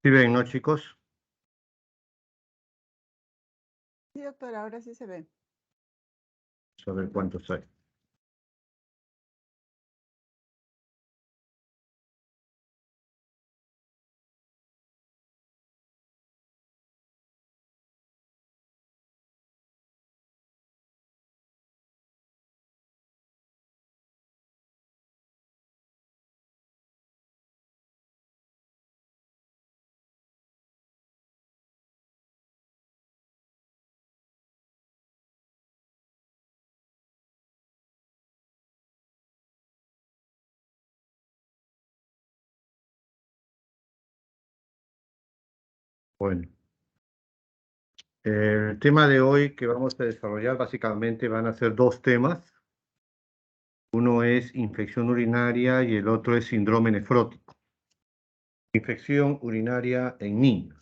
¿Sí ven, no, chicos? Sí, doctora, ahora sí se ve. A ver cuántos hay. Bueno, el tema de hoy que vamos a desarrollar básicamente van a ser dos temas. Uno es infección urinaria y el otro es síndrome nefrótico. Infección urinaria en niños.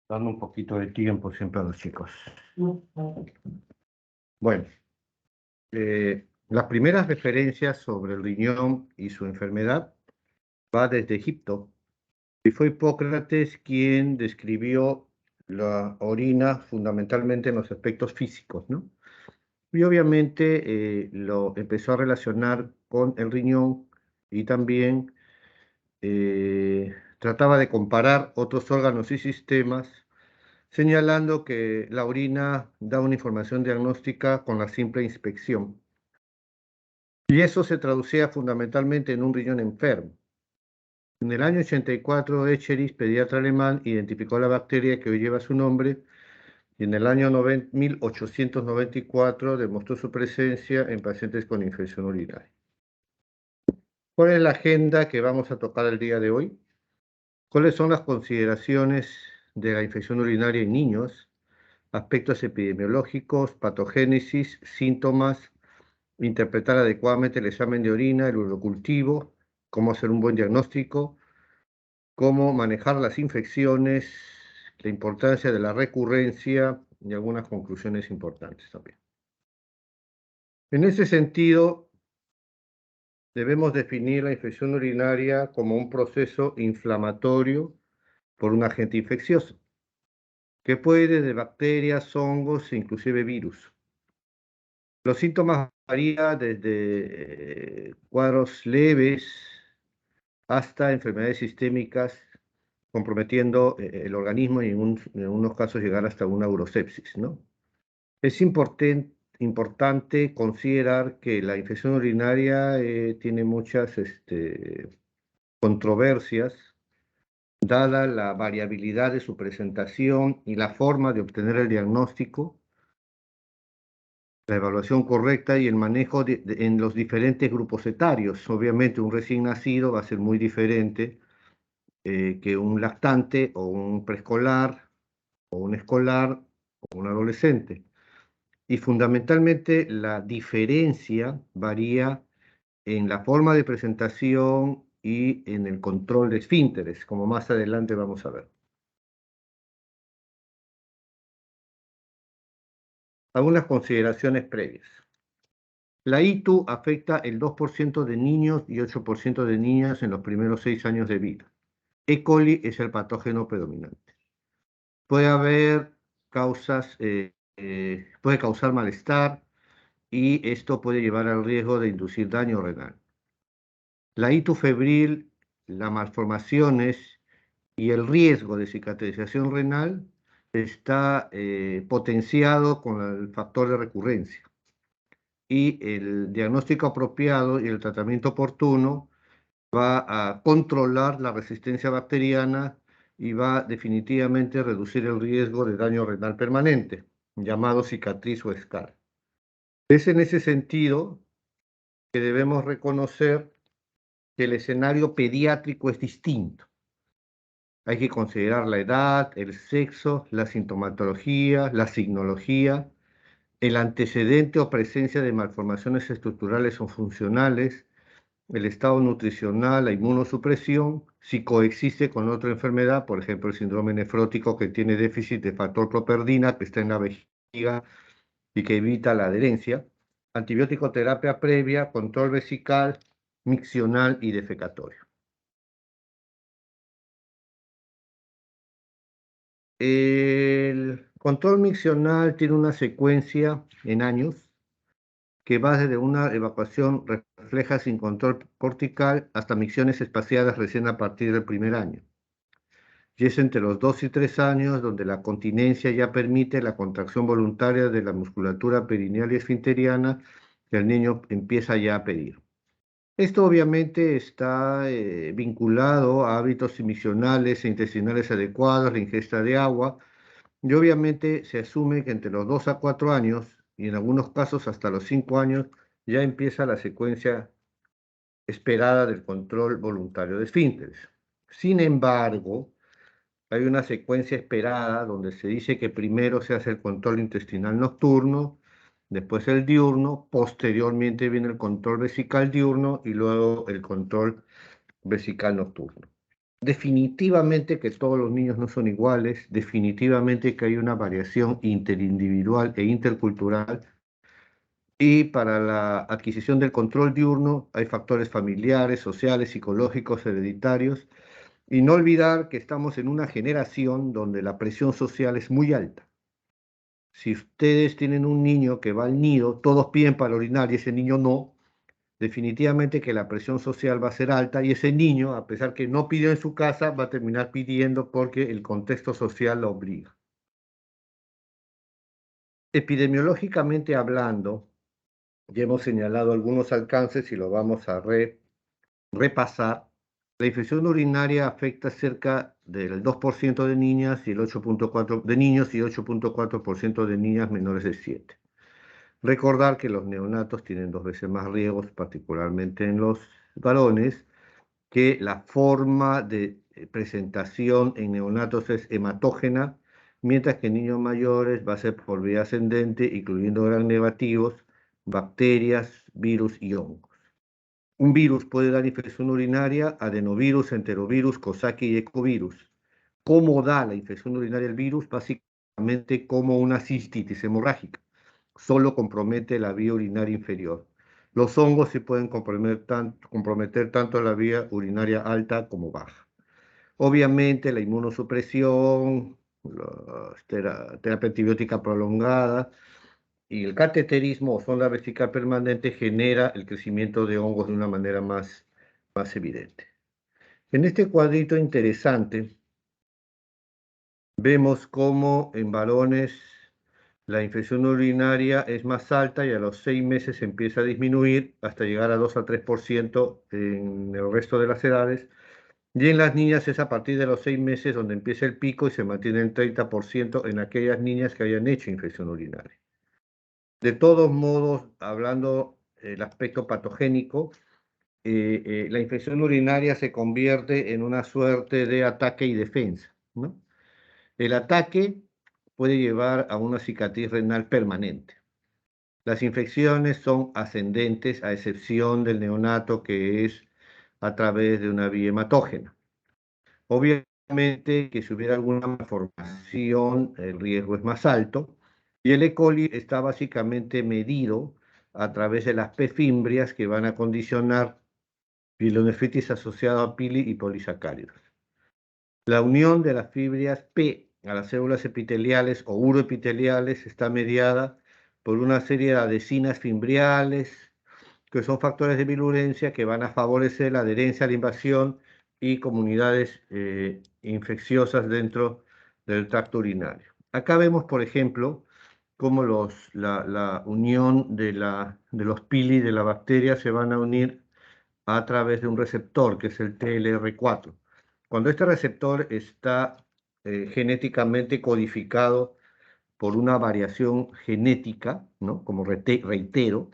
Dando un poquito de tiempo siempre a los chicos. Bueno, las primeras referencias sobre el riñón y su enfermedad va desde Egipto. Y fue Hipócrates quien describió la orina fundamentalmente en los aspectos físicos, ¿no? Y obviamente lo empezó a relacionar con el riñón y también trataba de comparar otros órganos y sistemas, señalando que la orina da una información diagnóstica con la simple inspección. Y eso se traducía fundamentalmente en un riñón enfermo. En el año 84, Escherichs, pediatra alemán, identificó la bacteria que hoy lleva su nombre y en el año 1894 demostró su presencia en pacientes con infección urinaria. ¿Cuál es la agenda que vamos a tocar el día de hoy? ¿Cuáles son las consideraciones de la infección urinaria en niños? Aspectos epidemiológicos, patogénesis, síntomas, interpretar adecuadamente el examen de orina, el urocultivo, cómo hacer un buen diagnóstico, cómo manejar las infecciones, la importancia de la recurrencia y algunas conclusiones importantes también. En ese sentido, debemos definir la infección urinaria como un proceso inflamatorio por un agente infeccioso, que puede ir de bacterias, hongos e inclusive virus. Los síntomas varían desde cuadros leves hasta enfermedades sistémicas comprometiendo el organismo y en unos casos llegar hasta una urosepsis, ¿no? Es importante considerar que la infección urinaria tiene muchas controversias, dada la variabilidad de su presentación y la forma de obtener el diagnóstico, la evaluación correcta y el manejo en los diferentes grupos etarios. Obviamente un recién nacido va a ser muy diferente que un lactante o un preescolar o un escolar o un adolescente. Y fundamentalmente la diferencia varía en la forma de presentación y en el control de esfínteres, como más adelante vamos a ver. Algunas consideraciones previas. La ITU afecta el 2% de niños y 8% de niñas en los primeros 6 años de vida. E. coli es el patógeno predominante. Puede haber puede causar malestar y esto puede llevar al riesgo de inducir daño renal. La ITU febril, las malformaciones y el riesgo de cicatrización renal está potenciado con el factor de recurrencia. Y el diagnóstico apropiado y el tratamiento oportuno va a controlar la resistencia bacteriana y va definitivamente a reducir el riesgo de daño renal permanente, llamado cicatriz o escar. Es en ese sentido que debemos reconocer que el escenario pediátrico es distinto. Hay que considerar la edad, el sexo, la sintomatología, la signología, el antecedente o presencia de malformaciones estructurales o funcionales, el estado nutricional, la inmunosupresión, si coexiste con otra enfermedad, por ejemplo, el síndrome nefrótico que tiene déficit de factor properdina, que está en la vejiga y que evita la adherencia, antibiótico terapia previa, control vesical, miccional y defecatorio. El control miccional tiene una secuencia en años que va desde una evacuación refleja sin control cortical hasta micciones espaciadas recién a partir del primer año. Y es entre los 2 y 3 años donde la continencia ya permite la contracción voluntaria de la musculatura perineal y esfinteriana que el niño empieza ya a pedir. Esto obviamente está vinculado a hábitos miccionales e intestinales adecuados, la ingesta de agua, y obviamente se asume que entre los 2 a 4 años, y en algunos casos hasta los 5 años, ya empieza la secuencia esperada del control voluntario de esfínteres. Sin embargo, hay una secuencia esperada donde se dice que primero se hace el control intestinal nocturno, después el diurno, posteriormente viene el control vesical diurno y luego el control vesical nocturno. Definitivamente que todos los niños no son iguales, definitivamente que hay una variación interindividual e intercultural y para la adquisición del control diurno hay factores familiares, sociales, psicológicos, hereditarios y no olvidar que estamos en una generación donde la presión social es muy alta. Si ustedes tienen un niño que va al nido, todos piden para orinar y ese niño no, definitivamente que la presión social va a ser alta y ese niño, a pesar que no pidió en su casa, va a terminar pidiendo porque el contexto social lo obliga. Epidemiológicamente hablando, ya hemos señalado algunos alcances y lo vamos a repasar. La infección urinaria afecta cerca del 2% de niñas y el 8.4% de niños y 8.4% de niñas menores de 7. Recordar que los neonatos tienen 2 veces más riesgos, particularmente en los varones, que la forma de presentación en neonatos es hematógena, mientras que en niños mayores va a ser por vía ascendente, incluyendo gram negativos, bacterias, virus y hongos. Un virus puede dar infección urinaria, adenovirus, enterovirus, Coxsackie y ecovirus. ¿Cómo da la infección urinaria el virus? Básicamente como una cistitis hemorrágica. Solo compromete la vía urinaria inferior. Los hongos se pueden comprometer tanto la vía urinaria alta como baja. Obviamente la inmunosupresión, la terapia antibiótica prolongada y el cateterismo o sonda vesical permanente genera el crecimiento de hongos de una manera más evidente. En este cuadrito interesante vemos cómo en varones la infección urinaria es más alta y a los 6 meses empieza a disminuir hasta llegar a 2 a 3% en el resto de las edades. Y en las niñas es a partir de los 6 meses donde empieza el pico y se mantiene en 30% en aquellas niñas que hayan hecho infección urinaria. De todos modos, hablando del aspecto patogénico, la infección urinaria se convierte en una suerte de ataque y defensa, ¿no? El ataque puede llevar a una cicatriz renal permanente. Las infecciones son ascendentes, a excepción del neonato, que es a través de una vía hematógena. Obviamente que si hubiera alguna malformación, el riesgo es más alto. Y el E. coli está básicamente medido a través de las P. fimbrias que van a condicionar pielonefritis asociada a pili y polisacáridos. La unión de las fibras P a las células epiteliales o uroepiteliales está mediada por una serie de adhesinas fimbriales, que son factores de virulencia que van a favorecer la adherencia a la invasión y comunidades infecciosas dentro del tracto urinario. Acá vemos, por ejemplo, cómo la unión de los pili de la bacteria se van a unir a través de un receptor, que es el TLR4. Cuando este receptor está genéticamente codificado por una variación genética, ¿no? Como reitero,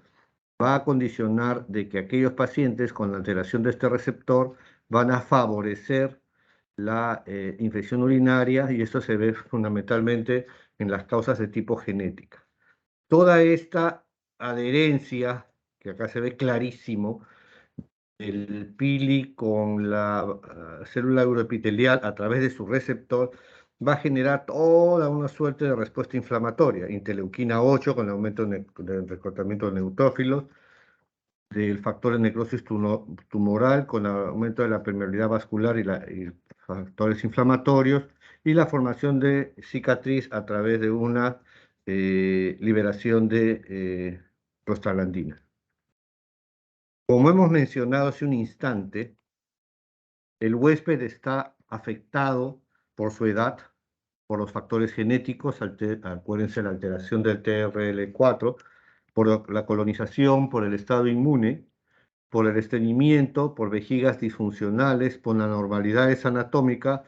va a condicionar de que aquellos pacientes con la alteración de este receptor van a favorecer la infección urinaria y esto se ve fundamentalmente en las causas de tipo genética. Toda esta adherencia, que acá se ve clarísimo, el pili con la célula uroepitelial a través de su receptor va a generar toda una suerte de respuesta inflamatoria. Interleuquina 8 con el aumento del reclutamiento de neutrófilos, del factor de necrosis tumoral con el aumento de la permeabilidad vascular y factores inflamatorios, y la formación de cicatriz a través de una liberación de prostaglandina. Como hemos mencionado hace un instante, el huésped está afectado por su edad, por los factores genéticos, acuérdense la alteración del TRL4, por la colonización, por el estado inmune, por el estreñimiento, por vejigas disfuncionales, por las anormalidades anatómicas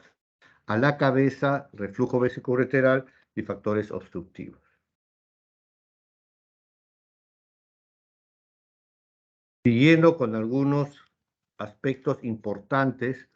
a la cabeza, reflujo vesicoureteral y factores obstructivos. Siguiendo con algunos aspectos importantes,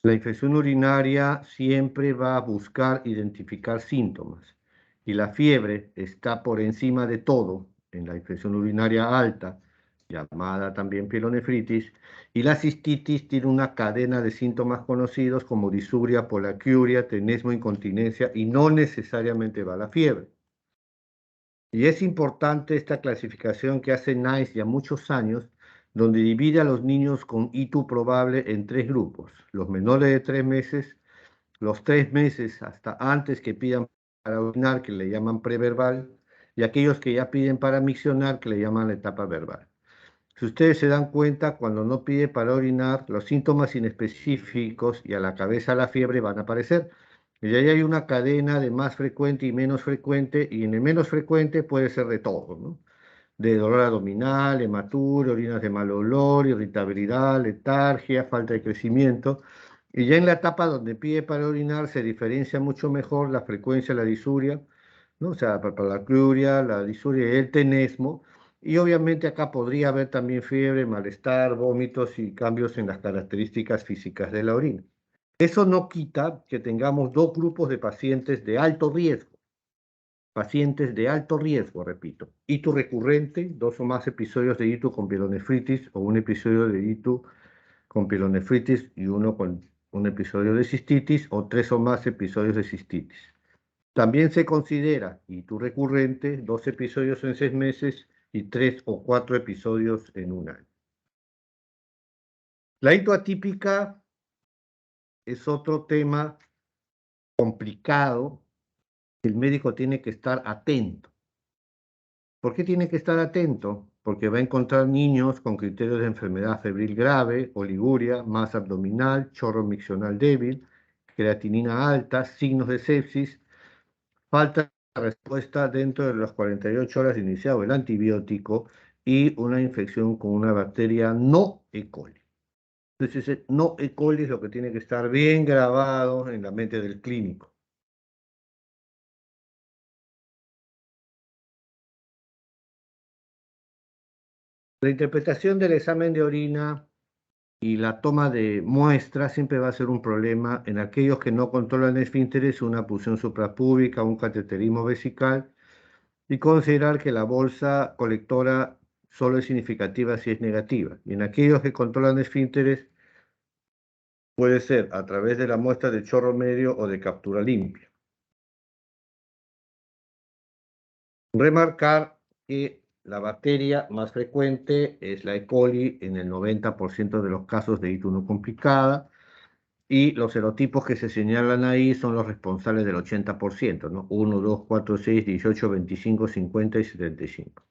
la infección urinaria siempre va a buscar identificar síntomas y la fiebre está por encima de todo en la infección urinaria alta, llamada también pielonefritis, y la cistitis tiene una cadena de síntomas conocidos como disuria, polaquiuria, tenesmo, incontinencia y no necesariamente va la fiebre. Y es importante esta clasificación que hace NICE ya muchos años, donde divide a los niños con ITU probable en tres grupos: los menores de 3 meses, los 3 meses hasta antes que pidan para orinar, que le llaman preverbal, y aquellos que ya piden para miccionar, que le llaman la etapa verbal. Si ustedes se dan cuenta, cuando no pide para orinar, los síntomas inespecíficos y a la cabeza la fiebre van a aparecer. Y ahí hay una cadena de más frecuente y menos frecuente, y en el menos frecuente puede ser de todo, ¿no? De dolor abdominal, hematura, orinas de mal olor, irritabilidad, letargia, falta de crecimiento. Y ya en la etapa donde pide para orinar se diferencia mucho mejor la frecuencia de la disuria, ¿no? O sea, para la cluria, la disuria y el tenesmo. Y obviamente acá podría haber también fiebre, malestar, vómitos y cambios en las características físicas de la orina. Eso no quita que tengamos dos grupos de pacientes de alto riesgo. Pacientes de alto riesgo, repito. ITU recurrente, 2 o más episodios de ITU con pielonefritis o un episodio de ITU con pielonefritis y uno con un episodio de cistitis o 3 o más episodios de cistitis. También se considera ITU recurrente, 2 episodios en 6 meses y 3 o 4 episodios en un año. La ITU atípica es otro tema complicado. El médico tiene que estar atento. ¿Por qué tiene que estar atento? Porque va a encontrar niños con criterios de enfermedad febril grave, oliguria, masa abdominal, chorro miccional débil, creatinina alta, signos de sepsis, falta de respuesta dentro de las 48 horas de iniciado el antibiótico y una infección con una bacteria no E. coli. Entonces, ese no E. coli es lo que tiene que estar bien grabado en la mente del clínico. La interpretación del examen de orina y la toma de muestras siempre va a ser un problema en aquellos que no controlan esfínteres, una punción suprapúbica, un cateterismo vesical, y considerar que la bolsa colectora solo es significativa si es negativa. Y en aquellos que controlan esfínteres puede ser a través de la muestra de chorro medio o de captura limpia. Remarcar que la bacteria más frecuente es la E. coli en el 90% de los casos de ITU no complicada, y los serotipos que se señalan ahí son los responsables del 80%, ¿no? 1, 2, 4, 6, 18, 25, 50 y 75.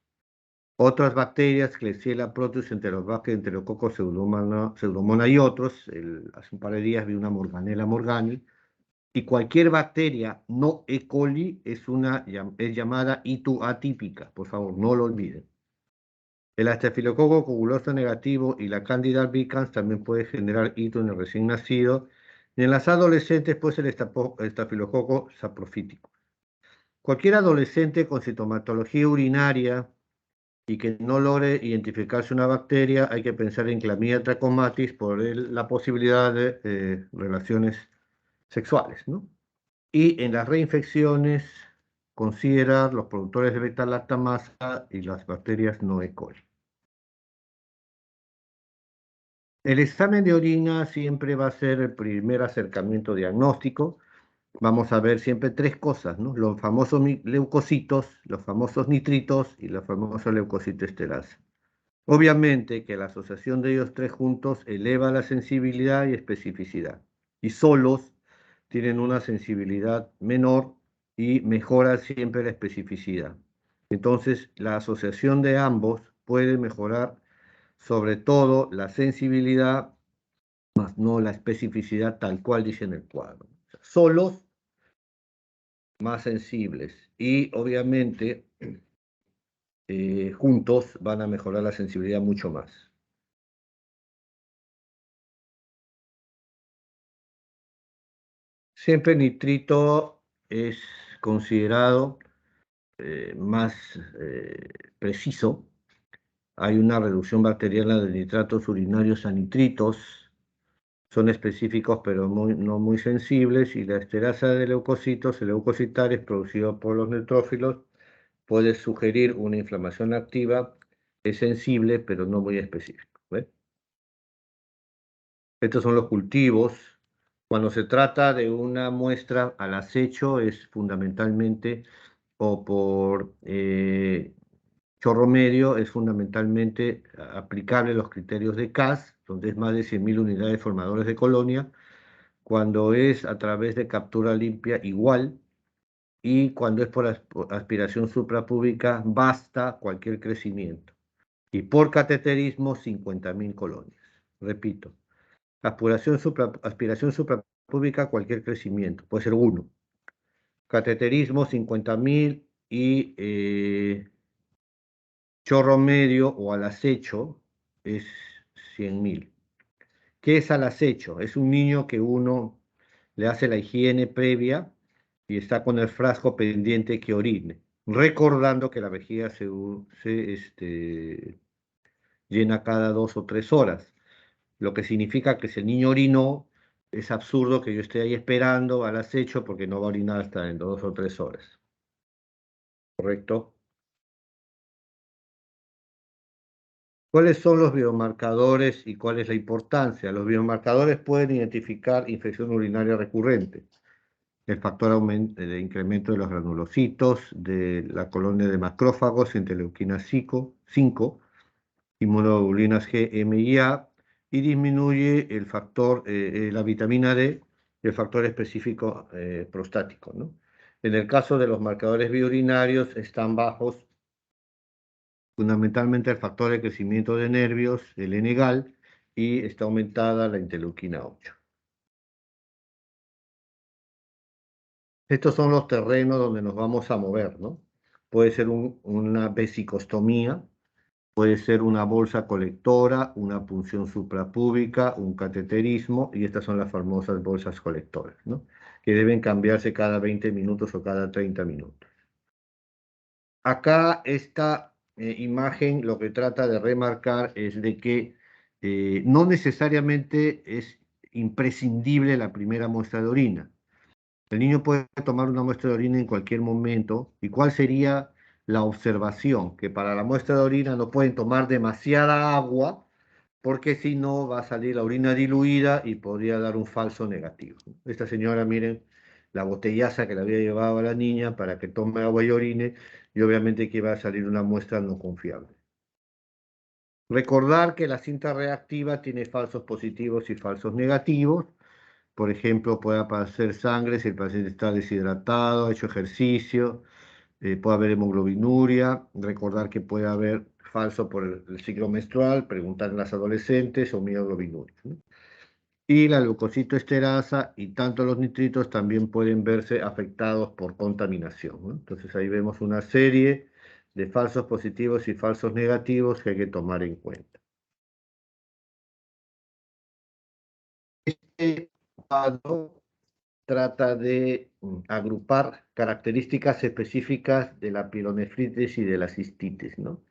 Otras bacterias, Klebsiella proteus, Enterobacter, Enterococcus, Pseudomonas y otros, hace un par de días vi una Morganella morgani, y cualquier bacteria no E. coli es llamada ITU atípica, por favor, no lo olviden. El Staphylococcus coagulosa negativo y la Candida albicans también puede generar ITU en el recién nacido, y en las adolescentes puede ser el estafilococo saprofítico. Cualquier adolescente con sintomatología urinaria y que no logre identificarse una bacteria, hay que pensar en Chlamydia trachomatis por la posibilidad de relaciones sexuales, ¿no? Y en las reinfecciones, considerar los productores de beta-lactamasa y las bacterias no E. coli. El examen de orina siempre va a ser el primer acercamiento diagnóstico. Vamos a ver siempre tres cosas, ¿no? Los famosos leucocitos, los famosos nitritos y la famosa leucocitoesterasa. Obviamente que la asociación de ellos tres juntos eleva la sensibilidad y especificidad. Y solos tienen una sensibilidad menor y mejora siempre la especificidad. Entonces, la asociación de ambos puede mejorar sobre todo la sensibilidad, más no la especificidad tal cual dice en el cuadro. O sea, solos más sensibles y obviamente juntos van a mejorar la sensibilidad mucho más. Siempre el nitrito es considerado más preciso. Hay una reducción bacteriana de nitratos urinarios a nitritos. Son específicos pero no muy sensibles. Y la esterasa de leucocitos, el leucocitares producido por los neutrófilos, puede sugerir una inflamación activa. Es sensible pero no muy específico. ¿Ve? Estos son los cultivos. Cuando se trata de una muestra al acecho es fundamentalmente o por chorro medio es fundamentalmente aplicable los criterios de CAS, donde es más de 100.000 unidades formadores de colonia, cuando es a través de captura limpia igual, y cuando es por aspiración suprapúbica basta cualquier crecimiento. Y por cateterismo 50.000 colonias. Repito, aspiración suprapúbica cualquier crecimiento, puede ser uno. Cateterismo 50.000 y chorro medio o al acecho es 100.000. ¿Qué es al acecho? Es un niño que uno le hace la higiene previa y está con el frasco pendiente que orine, recordando que la vejiga se llena cada 2 o 3 horas, lo que significa que si el niño orinó, es absurdo que yo esté ahí esperando al acecho porque no va a orinar hasta en 2 o 3 horas, ¿correcto? ¿Cuáles son los biomarcadores y cuál es la importancia? Los biomarcadores pueden identificar infección urinaria recurrente, el factor de incremento de los granulocitos, de la colonia de macrófagos, interleuquina 5, inmunoglobulinas G, M y A, y disminuye el factor, la vitamina D, el factor específico prostático, ¿no? En el caso de los marcadores biurinarios están bajos fundamentalmente el factor de crecimiento de nervios, el N-gal, y está aumentada la interleuquina 8. Estos son los terrenos donde nos vamos a mover, ¿no? Puede ser una vesicostomía, puede ser una bolsa colectora, una punción suprapúbica, un cateterismo, y estas son las famosas bolsas colectoras, ¿no? Que deben cambiarse cada 20 minutos o cada 30 minutos. Acá esta imagen lo que trata de remarcar es de que no necesariamente es imprescindible la primera muestra de orina. El niño puede tomar una muestra de orina en cualquier momento. ¿Y cuál sería la observación? Que para la muestra de orina no pueden tomar demasiada agua porque si no va a salir la orina diluida y podría dar un falso negativo. Esta señora, miren, la botellaza que le había llevado a la niña para que tome agua y orine, y obviamente que iba a salir una muestra no confiable. Recordar que la cinta reactiva tiene falsos positivos y falsos negativos. Por ejemplo, puede aparecer sangre si el paciente está deshidratado, ha hecho ejercicio, puede haber hemoglobinuria. Recordar que puede haber falso por el ciclo menstrual, preguntar en las adolescentes o mioglobinuria, ¿no? Y la leucocitoesterasa y tanto los nitritos también pueden verse afectados por contaminación, ¿no? Entonces ahí vemos una serie de falsos positivos y falsos negativos que hay que tomar en cuenta. Este cuadro trata de agrupar características específicas de la pielonefritis y de la cistitis, ¿no?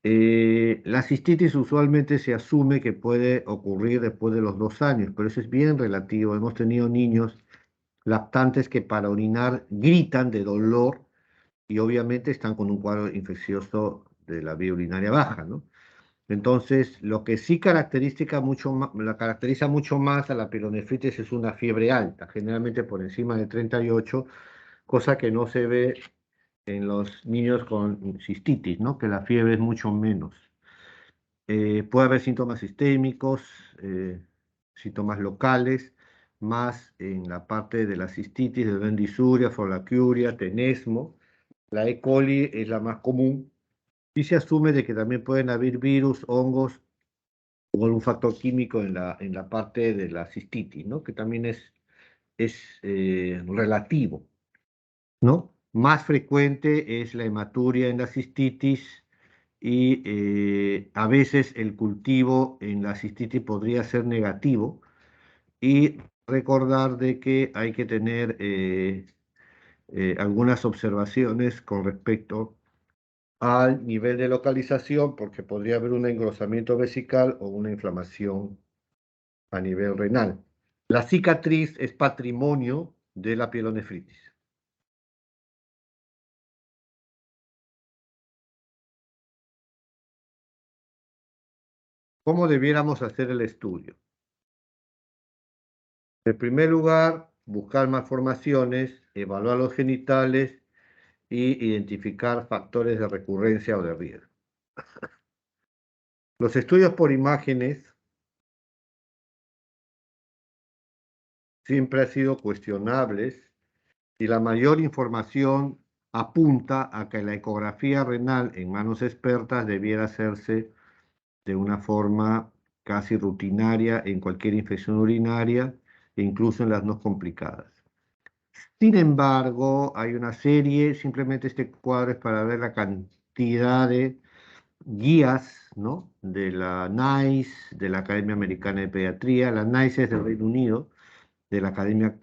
La cistitis usualmente se asume que puede ocurrir después de los 2 años, pero eso es bien relativo. Hemos tenido niños lactantes que para orinar gritan de dolor y obviamente están con un cuadro infeccioso de la vía urinaria baja, ¿no? Entonces, lo que sí la caracteriza mucho más a la pielonefritis es una fiebre alta, generalmente por encima de 38, cosa que no se ve en los niños con cistitis, ¿no? Que la fiebre es mucho menos. Puede haber síntomas sistémicos, síntomas locales, más en la parte de la cistitis, de bendisuria, folacuria, tenesmo. La E. coli es la más común y se asume de que también pueden haber virus, hongos o algún factor químico en la parte de la cistitis, ¿no? Que también es relativo, ¿no? Más frecuente es la hematuria en la cistitis y a veces el cultivo en la cistitis podría ser negativo y recordar de que hay que tener algunas observaciones con respecto al nivel de localización porque podría haber un engrosamiento vesical o una inflamación a nivel renal. La cicatriz es patrimonio de la pielonefritis. ¿Cómo debiéramos hacer el estudio? En primer lugar, buscar malformaciones, evaluar los genitales y identificar factores de recurrencia o de riesgo. Los estudios por imágenes siempre han sido cuestionables y la mayor información apunta a que la ecografía renal en manos expertas debiera hacerse de una forma casi rutinaria en cualquier infección urinaria e incluso en las no complicadas. Sin embargo, hay una serie, simplemente este cuadro es para ver la cantidad de guías, ¿no? De la NICE, de la Academia Americana de Pediatría. La NICE es del Reino Unido, de la Academia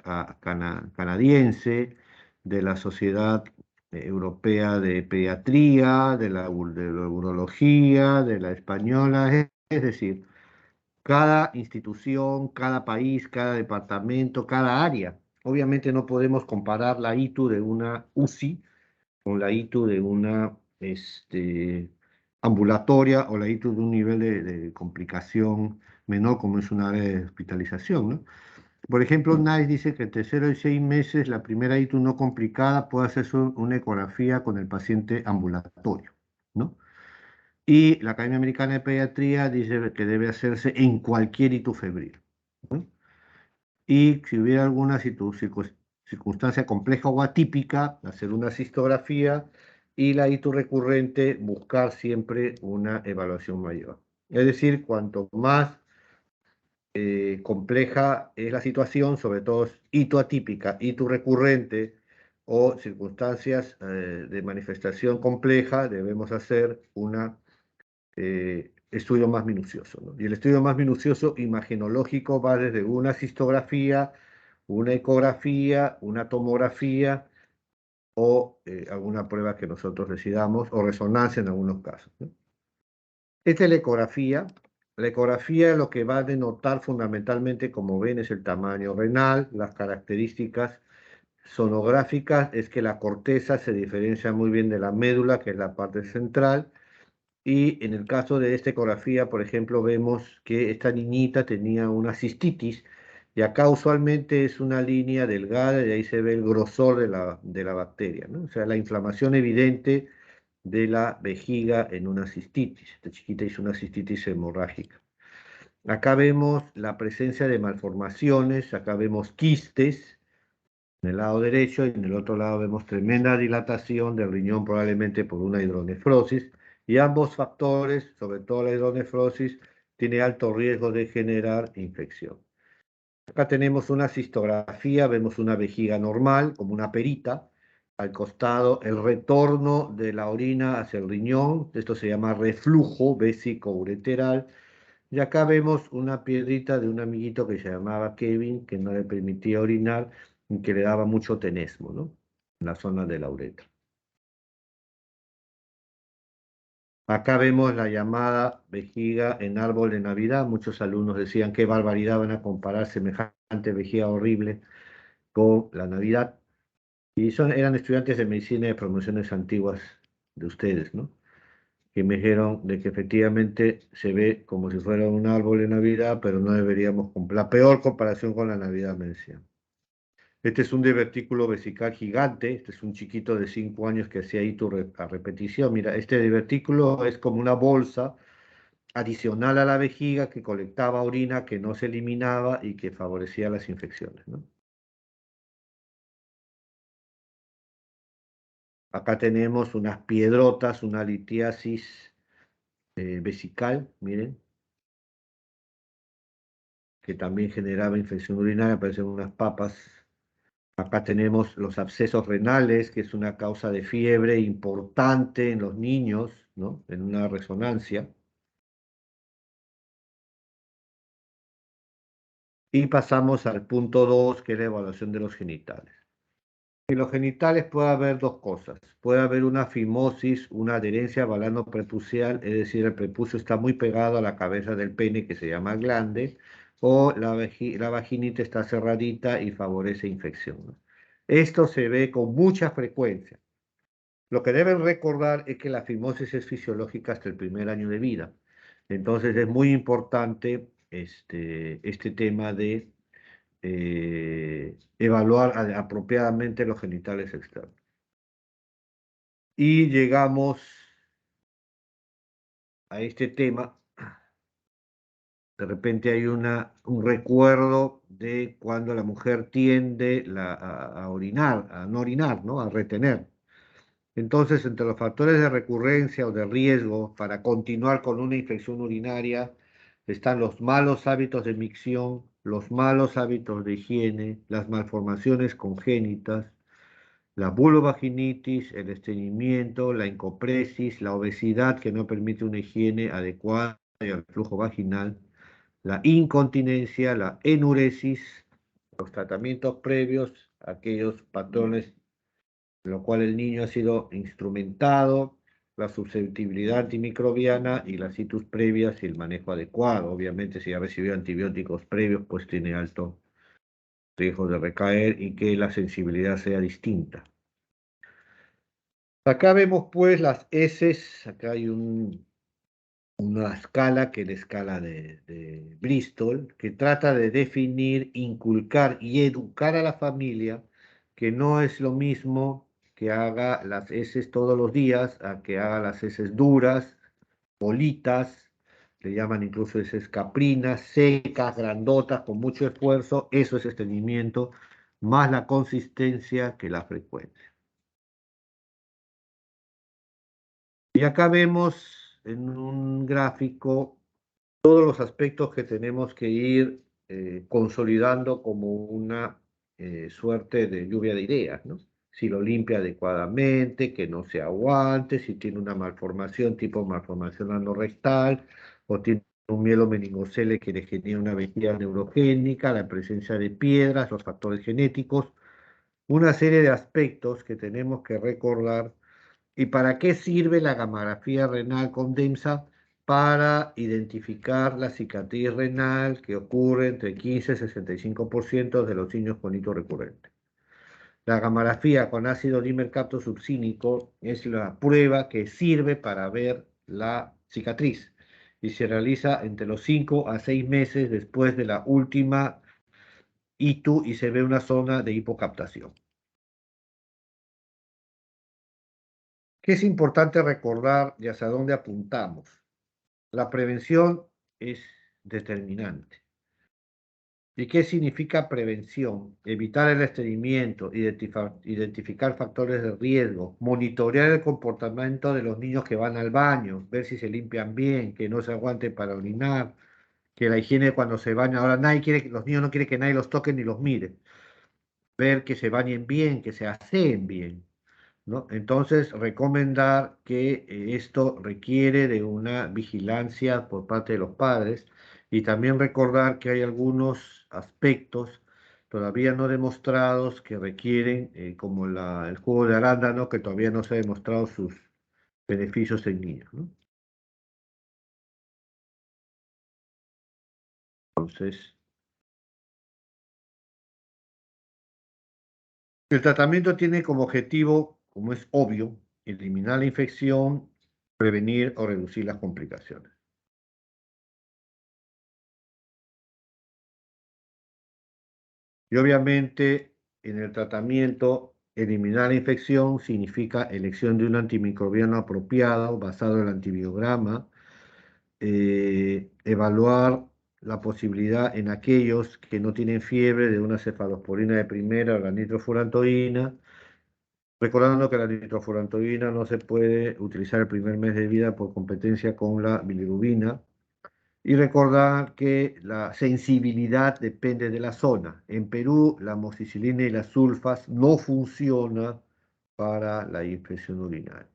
Canadiense, de la Sociedad Europea de Pediatría, de la Urología, de la Española, es decir, cada institución, cada país, cada departamento, cada área. Obviamente no podemos comparar la ITU de una UCI con la ITU de una ambulatoria o la ITU de un nivel de complicación menor como es un área de hospitalización, ¿no? Por ejemplo, NICE dice que entre 0 y 6 meses la primera ITU no complicada puede hacerse una ecografía con el paciente ambulatorio, ¿no? Y la Academia Americana de Pediatría dice que debe hacerse en cualquier hito febril, ¿no? Y si hubiera alguna circunstancia compleja o atípica, hacer una cistografía y la hito recurrente, buscar siempre una evaluación mayor. Es decir, cuanto más compleja es la situación, sobre todo hito atípica, hito recurrente o circunstancias de manifestación compleja, debemos hacer una estudio más minucioso, ¿no? Y el estudio más minucioso imagenológico va desde una cistografía, una ecografía, una tomografía o alguna prueba que nosotros decidamos o resonancia en algunos casos, ¿no? Esta es la ecografía. La ecografía lo que va a denotar fundamentalmente, como ven, es el tamaño renal, las características sonográficas, es que la corteza se diferencia muy bien de la médula, que es la parte central, y en el caso de esta ecografía, por ejemplo, vemos que esta niñita tenía una cistitis y acá usualmente es una línea delgada y ahí se ve el grosor de la bacteria, ¿no? O sea, la inflamación evidente de la vejiga en una cistitis. Esta chiquita hizo una cistitis hemorrágica. Acá vemos la presencia de malformaciones, acá vemos quistes en el lado derecho y en el otro lado vemos tremenda dilatación del riñón probablemente por una hidronefrosis y ambos factores, sobre todo la hidronefrosis, tiene alto riesgo de generar infección. Acá tenemos una cistografía, vemos una vejiga normal, como una perita, al costado el retorno de la orina hacia el riñón, esto se llama reflujo vésico-ureteral, y acá vemos una piedrita de un amiguito que se llamaba Kevin, que no le permitía orinar y que le daba mucho tenesmo, ¿no? En la zona de la uretra. Acá vemos la llamada vejiga en árbol de Navidad. Muchos alumnos decían qué barbaridad van a comparar semejante vejiga horrible con la Navidad. Y eran estudiantes de medicina de promociones antiguas de ustedes, ¿no? que me dijeron de que efectivamente se ve como si fuera un árbol de Navidad, pero no deberíamos la peor comparación con la Navidad, me decían. Este es un divertículo vesical gigante, este es un chiquito de 5 años que hacía ahí a repetición. Mira, este divertículo es como una bolsa adicional a la vejiga que colectaba orina que no se eliminaba y que favorecía las infecciones, ¿no? Acá tenemos unas piedrotas, una litiasis vesical, miren, que también generaba infección urinaria, parecen unas papas. Acá tenemos los abscesos renales, que es una causa de fiebre importante en los niños, ¿no? En una resonancia. Y pasamos al punto 2, que es la evaluación de los genitales. En los genitales puede haber dos cosas. Puede haber una fimosis, una adherencia balano-prepucial, es decir, el prepucio está muy pegado a la cabeza del pene, que se llama glande, o la vaginita está cerradita y favorece infección, ¿no? Esto se ve con mucha frecuencia. Lo que deben recordar es que la fimosis es fisiológica hasta el primer año de vida. Entonces es muy importante este tema de evaluar apropiadamente los genitales externos. Y llegamos a este tema, de repente hay un recuerdo de cuando la mujer tiende a orinar, a no orinar, ¿no? A retener. Entonces, entre los factores de recurrencia o de riesgo para continuar con una infección urinaria están los malos hábitos de micción, los malos hábitos de higiene, las malformaciones congénitas, la vulvovaginitis, el estreñimiento, la encopresis, la obesidad que no permite una higiene adecuada al flujo vaginal, la incontinencia, la enuresis, los tratamientos previos, aquellos patrones en los cuales el niño ha sido instrumentado, la susceptibilidad antimicrobiana y las citus previas y el manejo adecuado. Obviamente, si ha recibido antibióticos previos, pues tiene alto riesgo de recaer y que la sensibilidad sea distinta. Acá vemos pues las heces, acá hay una escala que es la escala de Bristol, que trata de definir, inculcar y educar a la familia que no es lo mismo que haga las heces todos los días a que haga las heces duras, bolitas, le llaman incluso heces caprinas, secas, grandotas, con mucho esfuerzo. Eso es estreñimiento, más la consistencia que la frecuencia. Y acá vemos en un gráfico todos los aspectos que tenemos que ir consolidando como una suerte de lluvia de ideas, ¿no? Si lo limpia adecuadamente, que no se aguante, si tiene una malformación tipo malformación anorrectal, o tiene un mielo meningocele que le genera una vejiga neurogénica, la presencia de piedras, los factores genéticos, una serie de aspectos que tenemos que recordar. ¿Y para qué sirve la gamografía renal con DEMSA? Para identificar la cicatriz renal que ocurre entre 15 y 65% de los niños con hito recurrente. La gamografía con ácido dimercapto subclínico es la prueba que sirve para ver la cicatriz y se realiza entre los 5 a 6 meses después de la última ITU y se ve una zona de hipocaptación. ¿Qué es importante recordar y hacia dónde apuntamos? La prevención es determinante. ¿Y qué significa prevención? Evitar el estreñimiento, identificar factores de riesgo, monitorear el comportamiento de los niños que van al baño, ver si se limpian bien, que no se aguanten para orinar, que la higiene cuando se bañan. Ahora nadie quiere, los niños no quieren que nadie los toque ni los mire. Ver que se bañen bien, que se aseen bien, ¿no? Entonces, recomendar que esto requiere de una vigilancia por parte de los padres y también recordar que hay algunos aspectos todavía no demostrados que requieren, como el jugo de arándano, que todavía no se ha demostrado sus beneficios en niños, ¿no? Entonces, el tratamiento tiene como objetivo, como es obvio, eliminar la infección prevenir o reducir las complicaciones. Y obviamente, en el tratamiento, eliminar la infección significa elección de un antimicrobiano apropiado basado en el antibiograma, evaluar la posibilidad en aquellos que no tienen fiebre de una cefalosporina de primera o la nitrofurantoína, recordando que la nitrofurantoína no se puede utilizar el primer mes de vida por competencia con la bilirrubina. Y recordar que la sensibilidad depende de la zona. En Perú, la amoxicilina y las sulfas no funcionan para la infección urinaria.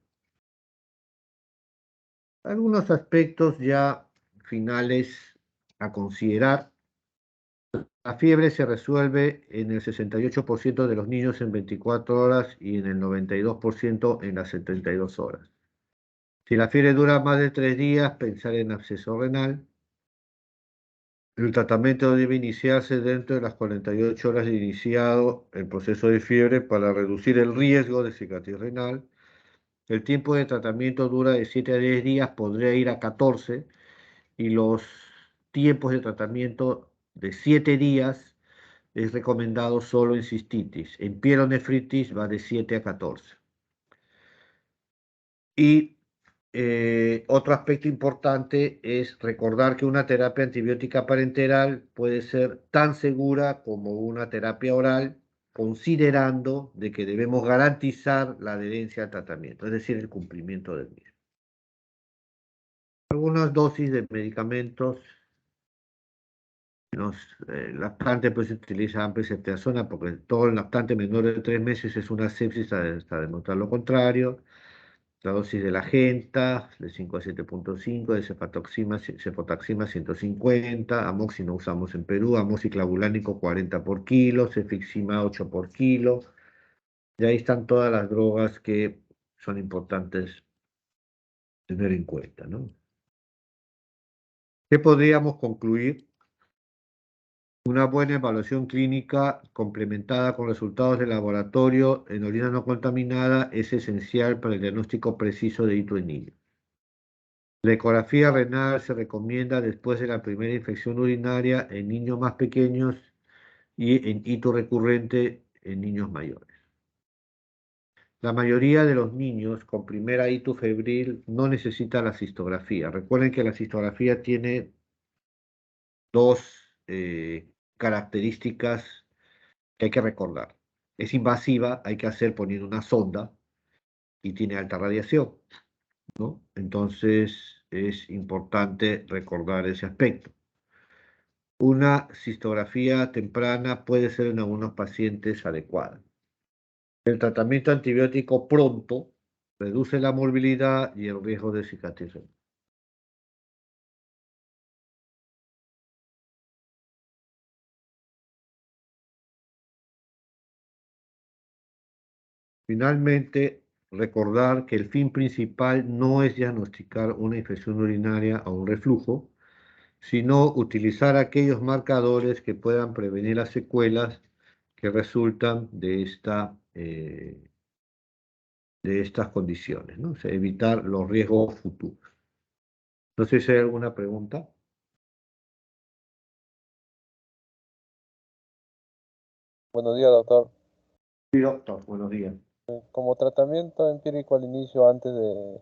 Algunos aspectos ya finales a considerar. La fiebre se resuelve en el 68% de los niños en 24 horas y en el 92% en las 72 horas. Si la fiebre dura más de 3 días, pensar en absceso renal. El tratamiento debe iniciarse dentro de las 48 horas de iniciado el proceso de fiebre para reducir el riesgo de cicatriz renal. El tiempo de tratamiento dura de 7 a 10 días, podría ir a 14, y los tiempos de tratamiento de 7 días es recomendado solo en cistitis. En pielonefritis va de 7 a 14. Y otro aspecto importante es recordar que una terapia antibiótica parenteral puede ser tan segura como una terapia oral, considerando de que debemos garantizar la adherencia al tratamiento, es decir, el cumplimiento del mismo. Algunas dosis de medicamentos. Los lactantes pues se utiliza ampiceftazona porque todo el lactante menor de 3 meses es una sepsis hasta demostrar lo contrario. La dosis de la Genta, de 5 a 7,5, de cefotaxima 150, amoxi no usamos en Perú, amoxiclavulánico 40 por kilo, cefixima 8 por kilo. Y ahí están todas las drogas que son importantes tener en cuenta, ¿no? ¿Qué podríamos concluir? Una buena evaluación clínica complementada con resultados de laboratorio en orina no contaminada es esencial para el diagnóstico preciso de hito en niños. La ecografía renal se recomienda después de la primera infección urinaria en niños más pequeños y en hito recurrente en niños mayores. La mayoría de los niños con primera hito febril no necesita la cistografía. Recuerden que la cistografía tiene dos características que hay que recordar. Es invasiva, hay que hacer poniendo una sonda y tiene alta radiación, ¿no? Entonces es importante recordar ese aspecto. Una cistografía temprana puede ser en algunos pacientes adecuada. El tratamiento antibiótico pronto reduce la morbilidad y el riesgo de cicatriz. Finalmente, recordar que el fin principal no es diagnosticar una infección urinaria o un reflujo, sino utilizar aquellos marcadores que puedan prevenir las secuelas que resultan de estas condiciones, ¿no? O sea, evitar los riesgos futuros. No sé si hay alguna pregunta. Buenos días, doctor. Sí, doctor, buenos días. Como tratamiento empírico al inicio, antes de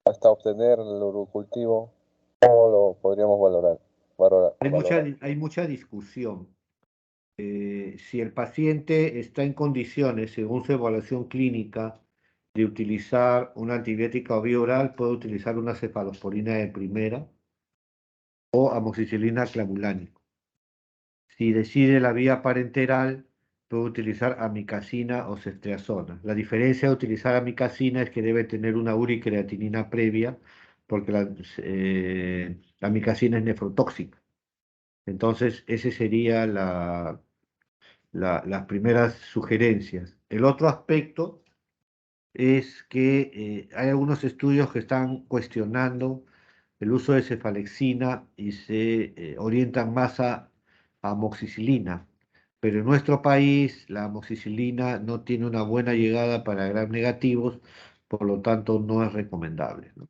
hasta obtener el urocultivo, ¿cómo lo podríamos valorar? Hay mucha discusión. Si el paciente está en condiciones, según su evaluación clínica, de utilizar una antibiótica o vía oral, puede utilizar una cefalosporina de primera o amoxicilina clavulánico. Si decide la vía parenteral, puede utilizar amicacina o ceftriaxona. La diferencia de utilizar amicacina es que debe tener una uricreatinina previa, porque la amicacina es nefrotóxica. Entonces, ese sería las primeras sugerencias. El otro aspecto es que hay algunos estudios que están cuestionando el uso de cefalexina y se orientan más a amoxicilina. Pero en nuestro país la amoxicilina no tiene una buena llegada para gram negativos, por lo tanto no es recomendable, ¿no?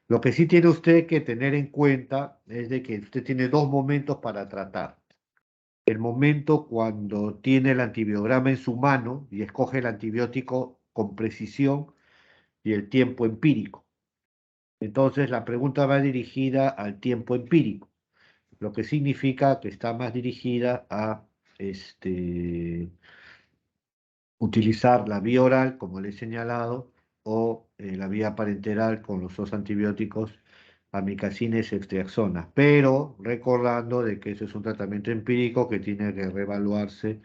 Lo que sí tiene usted que tener en cuenta es de que usted tiene dos momentos para tratar. El momento cuando tiene el antibiograma en su mano y escoge el antibiótico con precisión y el tiempo empírico. Entonces, la pregunta va dirigida al tiempo empírico, lo que significa que está más dirigida a utilizar la vía oral, como le he señalado, o la vía parenteral con los dos antibióticos, amikacina y ceftriaxona, pero recordando de que eso es un tratamiento empírico que tiene que reevaluarse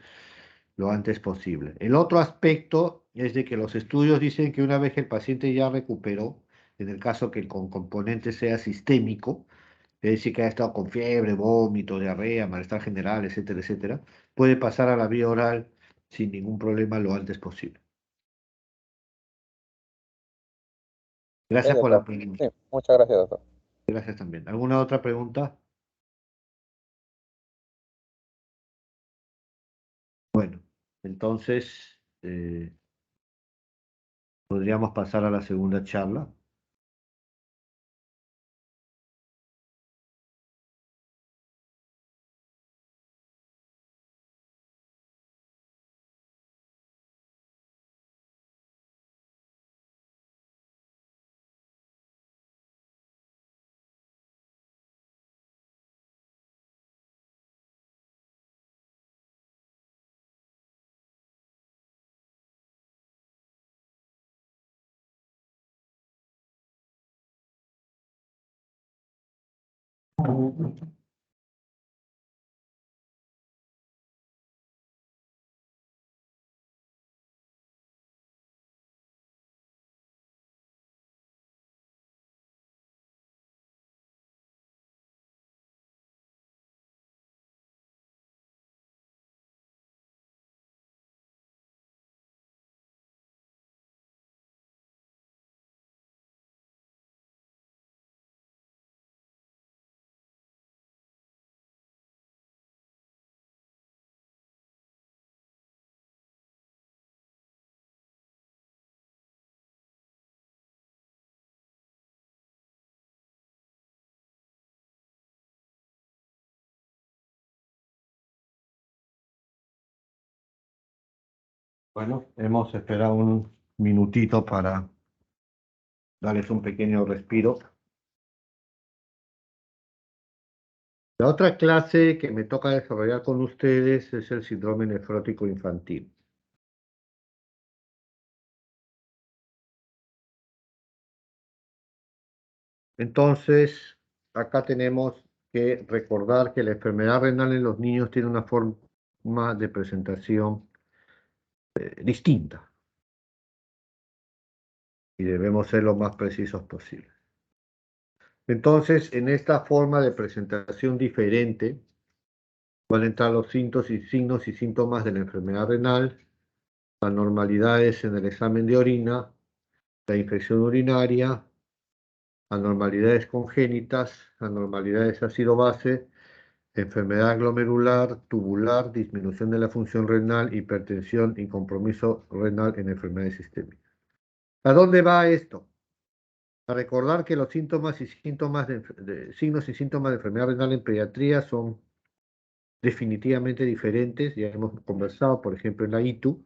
lo antes posible. El otro aspecto es de que los estudios dicen que una vez que el paciente ya recuperó, en el caso que el componente sea sistémico, es decir, que haya estado con fiebre, vómito, diarrea, malestar general, etcétera, etcétera, puede pasar a la vía oral sin ningún problema lo antes posible. Gracias por la doctor. pregunta. Sí, muchas gracias, doctor. Gracias también. ¿Alguna otra pregunta? Bueno, entonces podríamos pasar a la segunda charla. Bueno, hemos esperado un minutito para darles un pequeño respiro. La otra clase que me toca desarrollar con ustedes es el síndrome nefrótico infantil. Entonces, acá tenemos que recordar que la enfermedad renal en los niños tiene una forma de presentación distinta y debemos ser lo más precisos posible. Entonces, en esta forma de presentación diferente, van a entrar los signos y síntomas de la enfermedad renal, anormalidades en el examen de orina, la infección urinaria, anormalidades congénitas, anormalidades ácido-base, enfermedad glomerular, tubular, disminución de la función renal, hipertensión y compromiso renal en enfermedades sistémicas. ¿A dónde va esto? A recordar que los síntomas y síntomas signos y síntomas de enfermedad renal en pediatría son definitivamente diferentes. Ya hemos conversado, por ejemplo, en la ITU,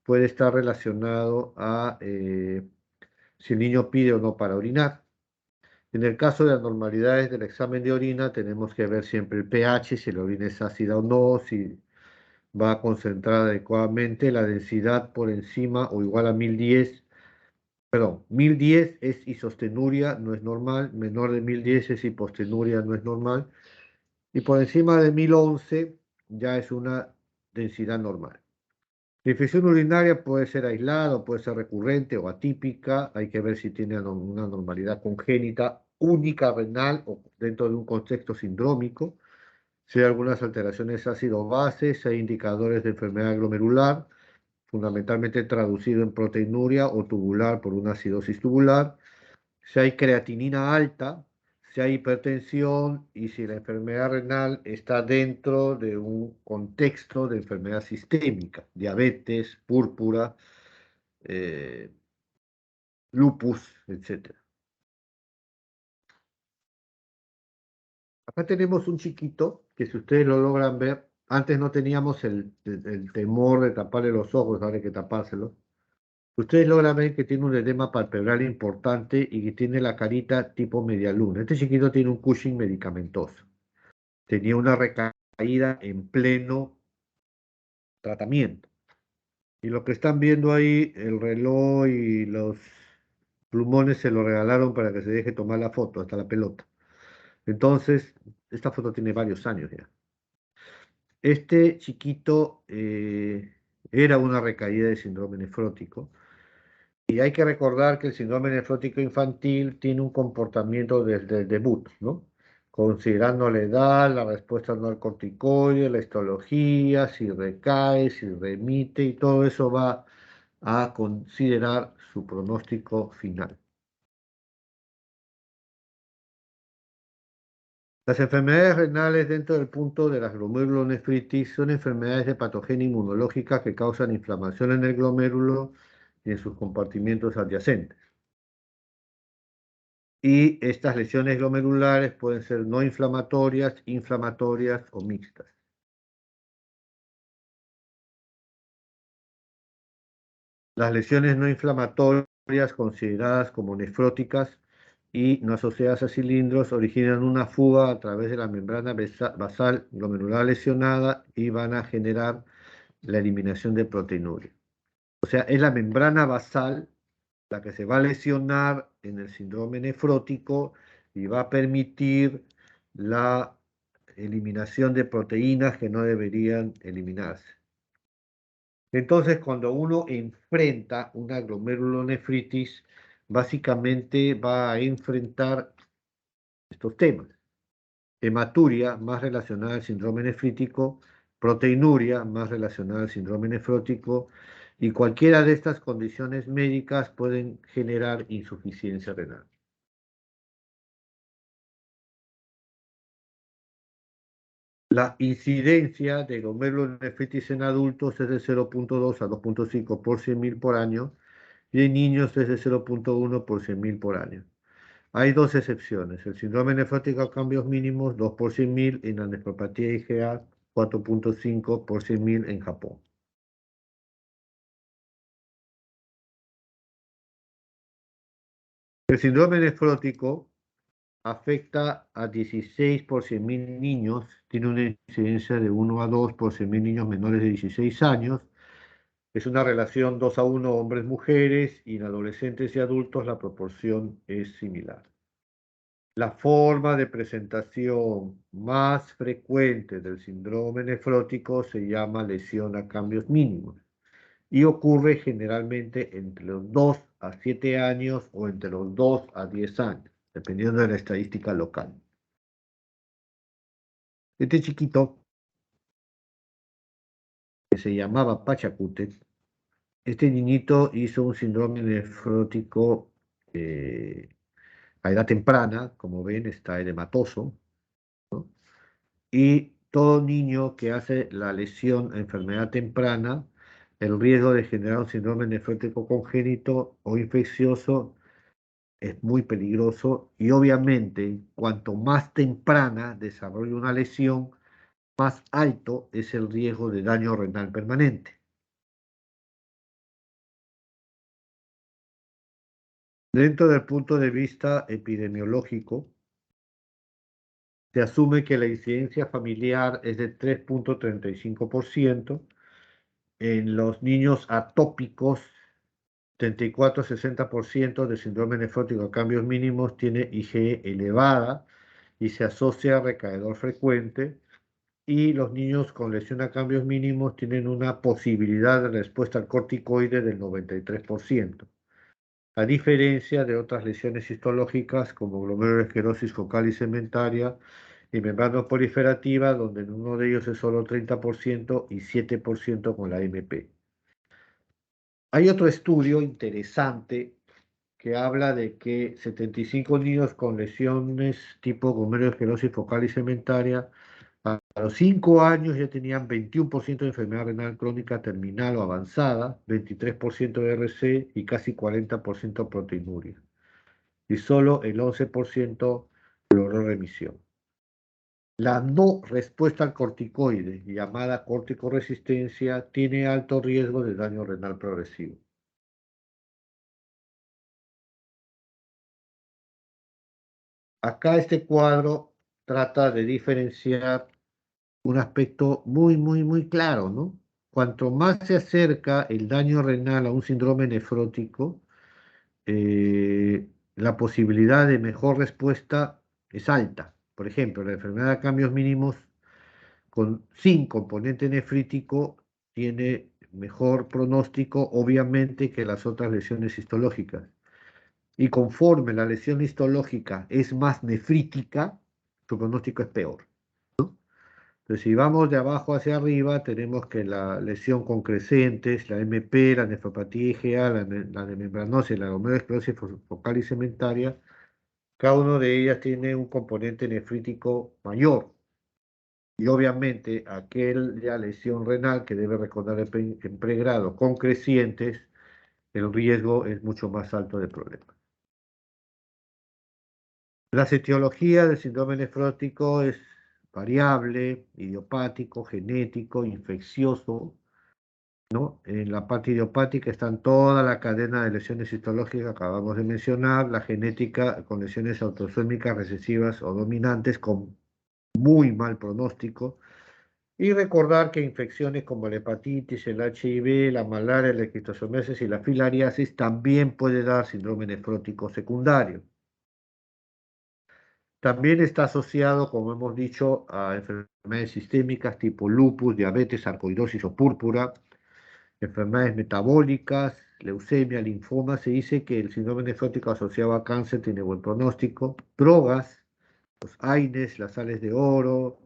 puede estar relacionado a si el niño pide o no para orinar. En el caso de anormalidades del examen de orina, tenemos que ver siempre el pH, si la orina es ácida o no, si va a concentrar adecuadamente, la densidad por encima o igual a 1010. Perdón, 1010 es isostenuria, no es normal, menor de 1010 es hipostenuria, no es normal, y por encima de 1011 ya es una densidad normal. La infección urinaria puede ser aislada, puede ser recurrente o atípica, hay que ver si tiene una anormalidad congénita única renal o dentro de un contexto sindrómico, si hay algunas alteraciones ácido-base, si hay indicadores de enfermedad glomerular, fundamentalmente traducido en proteinuria o tubular por una acidosis tubular, si hay creatinina alta, si hay hipertensión y si la enfermedad renal está dentro de un contexto de enfermedad sistémica, diabetes, púrpura, lupus, etc. Acá tenemos un chiquito que si ustedes lo logran ver, antes no teníamos el temor de taparle los ojos, ahora hay que tapárselos. Ustedes logran ver que tiene un edema palpebral importante y que tiene la carita tipo media luna. Este chiquito tiene un Cushing medicamentoso. Tenía una recaída en pleno tratamiento. Y lo que están viendo ahí, el reloj y los plumones se lo regalaron para que se deje tomar la foto, hasta la pelota. Entonces, esta foto tiene varios años ya. Este chiquito era una recaída de síndrome nefrótico. Y hay que recordar que el síndrome nefrótico infantil tiene un comportamiento desde el debut, ¿no? Considerando la edad, la respuesta no al corticoide, la histología, si recae, si remite, y todo eso va a considerar su pronóstico final. Las enfermedades renales dentro del punto de las glomerulonefritis son enfermedades de patogenia inmunológica que causan inflamación en el glomérulo y en sus compartimientos adyacentes. Y estas lesiones glomerulares pueden ser no inflamatorias, inflamatorias o mixtas. Las lesiones no inflamatorias, consideradas como nefróticas y no asociadas a cilindros, originan una fuga a través de la membrana basal glomerular lesionada y van a generar la eliminación de proteinuria. O sea, es la membrana basal la que se va a lesionar en el síndrome nefrótico y va a permitir la eliminación de proteínas que no deberían eliminarse. Entonces, cuando uno enfrenta una glomerulonefritis, básicamente va a enfrentar estos temas. Hematuria, más relacionada al síndrome nefrítico, proteinuria, más relacionada al síndrome nefrótico, y cualquiera de estas condiciones médicas pueden generar insuficiencia renal. La incidencia de glomerulonefritis en adultos es de 0.2 a 2.5 por 100.000 por año y en niños es de 0.1 por 100.000 por año. Hay dos excepciones, el síndrome nefrótico a cambios mínimos 2 por 100.000 y la nefropatía IgA 4.5 por 100.000 en Japón. El síndrome nefrótico afecta a 16 por 100.000 niños, tiene una incidencia de 1 a 2 por 100.000 niños menores de 16 años. Es una relación 2 a 1 hombres-mujeres y en adolescentes y adultos la proporción es similar. La forma de presentación más frecuente del síndrome nefrótico se llama lesión a cambios mínimos y ocurre generalmente entre los 2 a 7 años o entre los 2 a 10 años, dependiendo de la estadística local. Este chiquito, que se llamaba Pachacute, este niñito hizo un síndrome nefrótico a edad temprana, como ven, está edematoso, ¿no? Y todo niño que hace la lesión a enfermedad temprana, el riesgo de generar un síndrome nefrótico congénito o infeccioso es muy peligroso y obviamente cuanto más temprana desarrolla una lesión, más alto es el riesgo de daño renal permanente. Dentro del punto de vista epidemiológico, se asume que la incidencia familiar es de 3.35%. En los niños atópicos, 34-60% de síndrome nefrótico a cambios mínimos tiene IgE elevada y se asocia a recaedor frecuente. Y los niños con lesión a cambios mínimos tienen una posibilidad de respuesta al corticoide del 93%. A diferencia de otras lesiones histológicas como glomerulosclerosis focal y segmentaria y membrana proliferativa, donde en uno de ellos es solo 30% y 7% con la MP. Hay otro estudio interesante que habla de que 75 niños con lesiones tipo glomerulosclerosis focal y segmentaria a los 5 años ya tenían 21% de enfermedad renal crónica terminal o avanzada, 23% de RC y casi 40% proteinuria. Y solo el 11% logró remisión. La no respuesta al corticoide, llamada corticoresistencia, tiene alto riesgo de daño renal progresivo. Acá este cuadro trata de diferenciar un aspecto muy claro, ¿no? Cuanto más se acerca el daño renal a un síndrome nefrótico, la posibilidad de mejor respuesta es alta. Por ejemplo, la enfermedad de cambios mínimos sin componente nefrítico tiene mejor pronóstico, obviamente, que las otras lesiones histológicas. Y conforme la lesión histológica es más nefrítica, su pronóstico es peor. Entonces, si vamos de abajo hacia arriba, tenemos que la lesión con crecientes, la MP, la nefropatía IgA, la de membranosa y la glomerulosclerosis focal y cementaria, cada una de ellas tiene un componente nefrítico mayor. Y obviamente aquella lesión renal que debe recordar en pregrado con crecientes, el riesgo es mucho más alto de problemas. La etiología del síndrome nefrótico es variable, idiopático, genético, infeccioso, ¿no? En la parte idiopática están toda la cadena de lesiones histológicas que acabamos de mencionar, la genética con lesiones autosómicas recesivas o dominantes con muy mal pronóstico, y recordar que infecciones como la hepatitis, el HIV, la malaria, la esquistosomiasis y la filariasis también puede dar síndrome nefrótico secundario. También está asociado, como hemos dicho, a enfermedades sistémicas tipo lupus, diabetes, sarcoidosis o púrpura, enfermedades metabólicas, leucemia, linfoma. Se dice que el síndrome nefrótico asociado a cáncer tiene buen pronóstico. Drogas, los AINES, las sales de oro,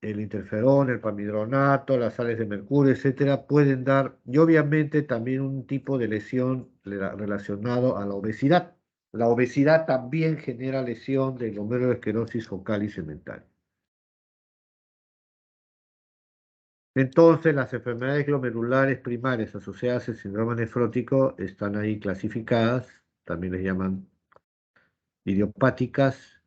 el interferón, el pamidronato, las sales de mercurio, etcétera, pueden dar, y obviamente también un tipo de lesión relacionado a la obesidad. La obesidad también genera lesión de glomerulosclerosis focal y cementaria. Entonces, las enfermedades glomerulares primarias asociadas al síndrome nefrótico están ahí clasificadas, también les llaman idiopáticas,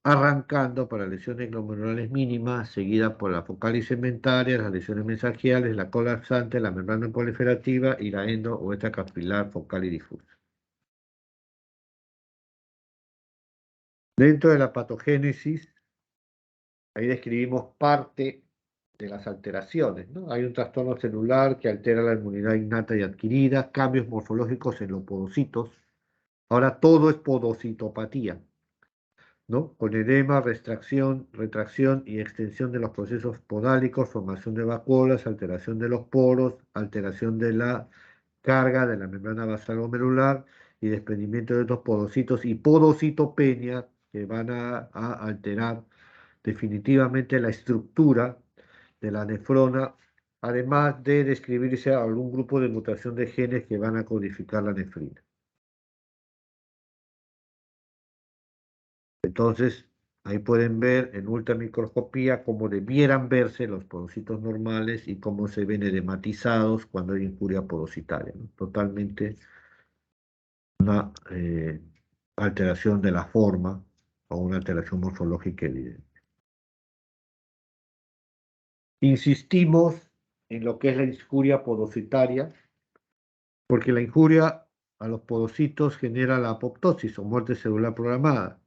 arrancando para lesiones glomerulares mínimas, seguida por la focal y cementaria, las lesiones mesangiales, la colapsante, la membrana proliferativa y la endo o extracapilar focal y difusa. Dentro de la patogénesis, ahí describimos parte de las alteraciones, ¿no? Hay un trastorno celular que altera la inmunidad innata y adquirida, cambios morfológicos en los podocitos. Ahora todo es podocitopatía, ¿no? Con edema, retracción y extensión de los procesos podálicos, formación de vacuolas, alteración de los poros, alteración de la carga de la membrana basal glomerular y desprendimiento de estos podocitos y podocitopenia que van a alterar definitivamente la estructura de la nefrona, además de describirse algún grupo de mutación de genes que van a codificar la nefrina. Entonces, ahí pueden ver en ultramicroscopía cómo debieran verse los podocitos normales y cómo se ven edematizados cuando hay injuria podocitaria, ¿no? Totalmente una alteración de la forma o una alteración morfológica evidente. Insistimos en lo que es la injuria podocitaria, porque la injuria a los podocitos genera la apoptosis o muerte celular programada.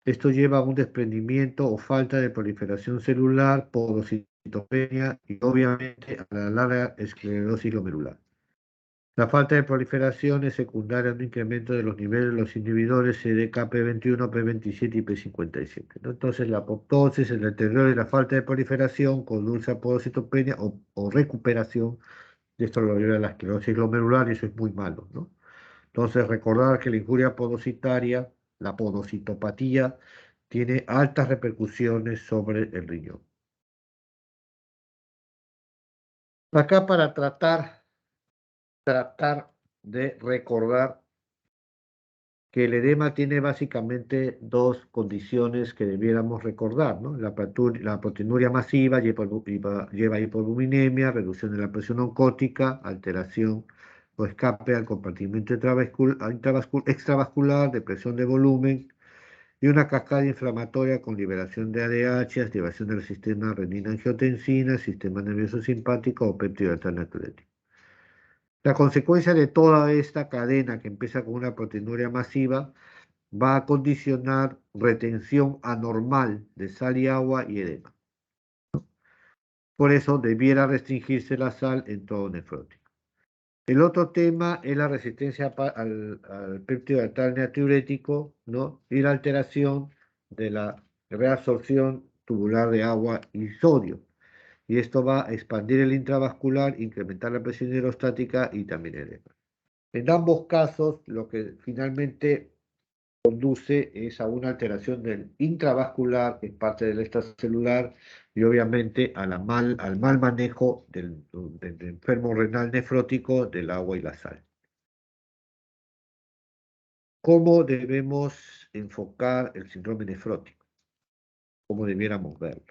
Esto lleva a un desprendimiento o falta de proliferación celular, podocitopenia y obviamente a la larga esclerosis glomerular. La falta de proliferación es secundaria a un incremento de los niveles de los inhibidores CDKP21, P27 y P57, ¿no? Entonces la apoptosis, el deterioro y la falta de proliferación conduce a podocitopenia o recuperación de esto lo lleva a la esclerosis glomerular y eso es muy malo, ¿no? Entonces, recordar que la injuria podocitaria, la podocitopatía, tiene altas repercusiones sobre el riñón. Acá para tratar de recordar que el edema tiene básicamente dos condiciones que debiéramos recordar, ¿no? La proteinuria masiva lleva a hipovoluminemia, reducción de la presión oncótica, alteración o escape al compartimento extravascular, depresión de volumen y una cascada inflamatoria con liberación de ADH, activación del sistema renina-angiotensina, sistema nervioso simpático o péptido alfa-natriurético. La consecuencia de toda esta cadena que empieza con una proteinuria masiva va a condicionar retención anormal de sal y agua y edema. Por eso debiera restringirse la sal en todo nefrótico. El otro tema es la resistencia al péptido altal natriurético, ¿no? Y la alteración de la reabsorción tubular de agua y sodio. Y esto va a expandir el intravascular, incrementar la presión hidrostática y también el edema. En ambos casos, lo que finalmente conduce es a una alteración del intravascular, que es parte del extracelular, y obviamente al mal manejo del enfermo renal nefrótico del agua y la sal. ¿Cómo debemos enfocar el síndrome nefrótico? ¿Cómo debiéramos verlo?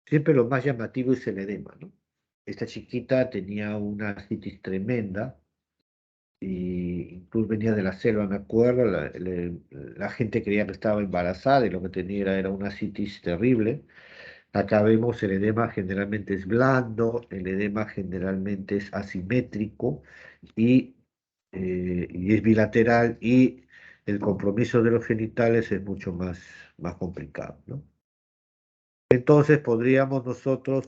Siempre lo más llamativo es el edema, ¿no? Esta chiquita tenía una ascitis tremenda, y incluso venía de la selva, me acuerdo, la gente creía que estaba embarazada y lo que tenía era una citis terrible. Acá vemos el edema generalmente es blando, el edema generalmente es asimétrico y es bilateral, y el compromiso de los genitales es mucho más complicado, ¿no? Entonces podríamos nosotros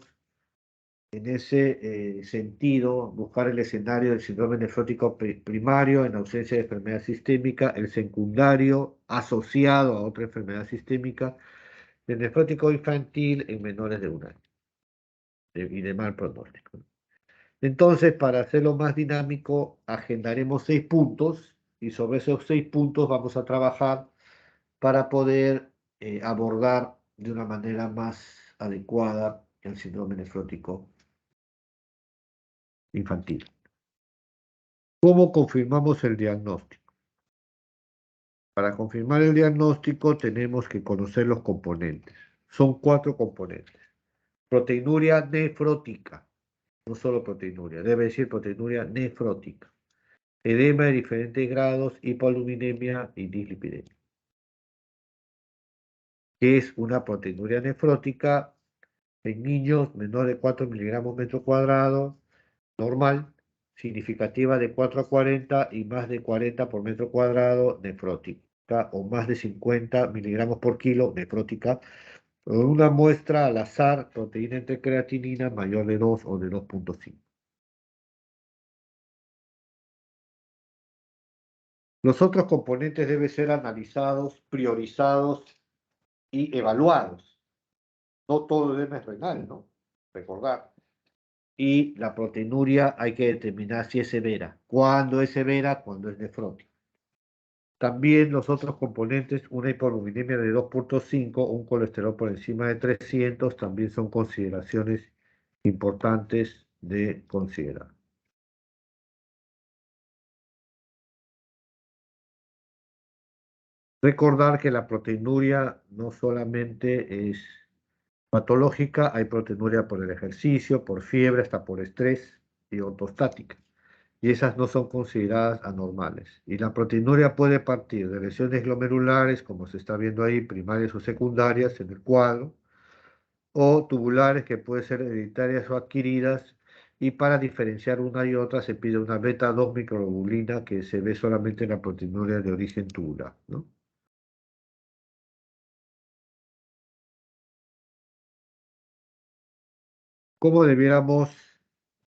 en ese sentido, buscar el escenario del síndrome nefrótico primario en ausencia de enfermedad sistémica, el secundario asociado a otra enfermedad sistémica, el nefrótico infantil en menores de 1 año y de mal pronóstico, ¿no? Entonces, para hacerlo más dinámico, agendaremos 6 puntos y sobre esos 6 puntos vamos a trabajar para poder abordar de una manera más adecuada el síndrome nefrótico infantil. ¿Cómo confirmamos el diagnóstico? Para confirmar el diagnóstico tenemos que conocer los componentes. Son 4 componentes. Proteinuria nefrótica, no solo proteinuria, debe decir proteinuria nefrótica. Edema de diferentes grados, hipoaluminemia y dislipidemia. ¿Qué es una proteinuria nefrótica? En niños menores de 4 miligramos metro cuadrado, normal, significativa de 4 a 40 y más de 40 por metro cuadrado, nefrótica, o más de 50 miligramos por kilo, nefrótica, o una muestra al azar, proteína entre creatinina mayor de 2 o de 2,5. Los otros componentes deben ser analizados, priorizados y evaluados. No todo edema es renal, ¿no? Recordar. Y la proteinuria hay que determinar si es severa. ¿Cuándo es severa? Cuando es nefrótica. También los otros componentes, una hipoaluminemia de 2,5, un colesterol por encima de 300, también son consideraciones importantes de considerar. Recordar que la proteinuria no solamente es patológica, hay proteinuria por el ejercicio, por fiebre, hasta por estrés y ortostática. Y esas no son consideradas anormales. Y la proteinuria puede partir de lesiones glomerulares, como se está viendo ahí, primarias o secundarias en el cuadro, o tubulares que pueden ser hereditarias o adquiridas, y para diferenciar una y otra se pide una beta-2 microglobulina que se ve solamente en la proteinuria de origen tubular, ¿no? ¿Cómo debiéramos